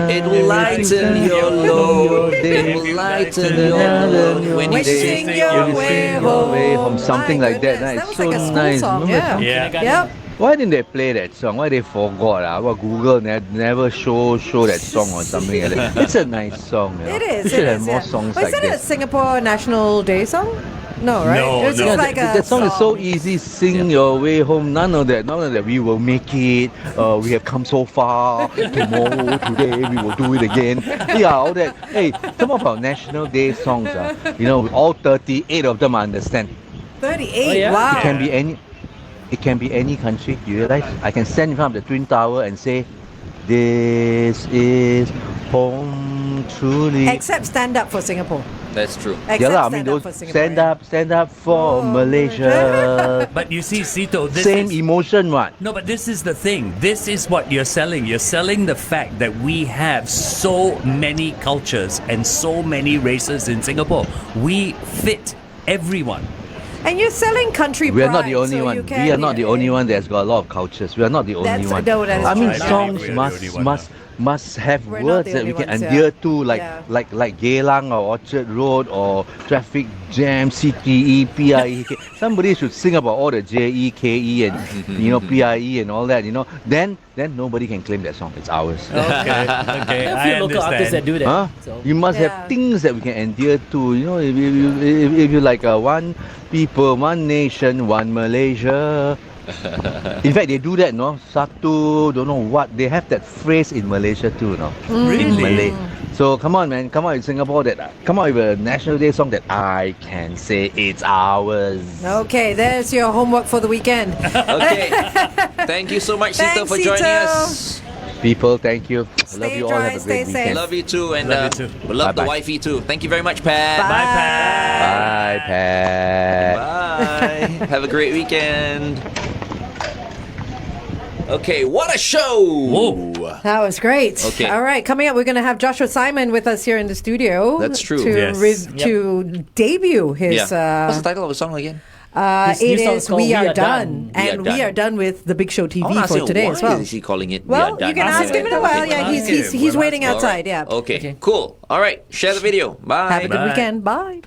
S6: It will lighten your load. It will lighten your load when you
S4: Sing
S6: sing
S4: your
S6: your
S4: way
S7: way
S4: home.
S7: home, something
S4: My
S7: like that.
S4: goodness,
S7: It's
S4: was
S7: so
S4: like a school
S7: nice.
S4: song,
S7: Remember
S4: yeah.
S8: Yeah.
S4: Yep.
S7: Why didn't they play that song? Why they forgot? Well, Google never show that song or something like that. It's a nice song.
S4: It is.
S7: We should
S4: it
S7: have
S4: is,
S7: more
S4: yeah.
S7: songs
S4: But
S7: like
S4: is that a
S7: this.
S4: Singapore National Day song? No, right?
S8: No,
S4: It was
S8: no.
S4: just
S7: Yeah,
S4: like
S7: that song is so
S4: song.
S7: easy. Sing your way home. None of that. We will make it. We have come so far. Tomorrow, today, we will do it again. Yeah, all that. Hey, some of our National Day songs, all 38 of them I understand.
S4: 38.
S9: Oh, yeah?
S4: Wow.
S7: It can be any country. You realize? I can stand in front of the Twin Tower and say, "This is home truly."
S4: Except stand up for Singapore.
S6: That's true.
S4: Except
S7: Yeah, I
S4: stand
S7: mean,
S4: up
S7: those
S4: for Singapore.
S7: stand up for Malaysia.
S8: But you see, Seetoh, this
S7: Same
S8: is...
S7: emotion, what?
S8: No, but this is the thing. This is what you're selling. You're selling the fact that we have so many cultures and so many races in Singapore. We fit everyone.
S4: And you're selling country
S7: We are
S4: pride.
S7: not the only
S4: so
S7: one.
S4: you can,
S7: We are not the only one that's got a lot of cultures. We are not the only
S4: That's-
S7: one.
S4: no, that is
S7: I mean,
S4: true.
S7: songs
S8: We're not the only one,
S7: must have
S4: We're not
S7: words
S4: the
S7: that we
S4: only
S7: can
S4: ones, yeah.
S7: adhere to, like
S4: Yeah.
S7: like Geylang or Orchard Road or traffic jam, CTE, PIE. Somebody should sing about all the JEKE and PIE and all that. Then nobody can claim that song. It's ours.
S8: Okay,
S9: A few
S8: I
S9: local artists that
S8: understand.
S9: do that.
S7: Huh?
S9: So.
S7: You must
S4: Yeah.
S7: have things that we can adhere to. If you like one people, one nation, one Malaysia. In fact, they do that, no? Satu, don't know what. They have that phrase in Malaysia too, no?
S8: Really?
S7: In Malay. So come on, man. Come on in Singapore. Come on with a National Day song that I can say it's ours.
S4: Okay, there's your homework for the weekend.
S6: Okay. Thank you so much, Seetoh,
S4: Thanks,
S6: for joining
S4: Seetoh.
S6: us.
S7: People, thank you. I love
S4: Stay
S7: you all.
S4: dry,
S7: Have a
S4: stay
S7: great
S4: safe.
S7: weekend.
S6: Love you too, and
S8: Love you too.
S6: we love the
S7: Bye-bye.
S6: wifey too. Thank you very much, Pat.
S8: Bye, Pat.
S7: Bye, Pat.
S6: Bye. Have a great weekend. Okay, what a show!
S8: Whoa.
S4: That was great.
S6: Okay.
S4: All right, coming up, we're going to have Joshua Simon with us here in the studio.
S6: That's true.
S4: To,
S8: Yes.
S4: to debut his.
S6: Yeah. What's the title of the song again?
S9: His
S4: It
S9: new song
S4: is
S9: is called
S4: We Are Done.
S6: We Are
S4: And
S6: Done.
S4: we are done with the Big Show
S6: I wanna
S4: TV
S6: ask
S4: for
S6: you,
S4: today
S6: why
S4: as well.
S6: is he calling it We
S4: Well,
S6: Are Done?
S4: you can ask him in a while. Yeah, he's waiting outside. Yeah.
S6: Okay,
S9: Okay.
S6: cool. All right, share the video. Bye.
S4: Have a good
S8: Bye.
S4: weekend. Bye.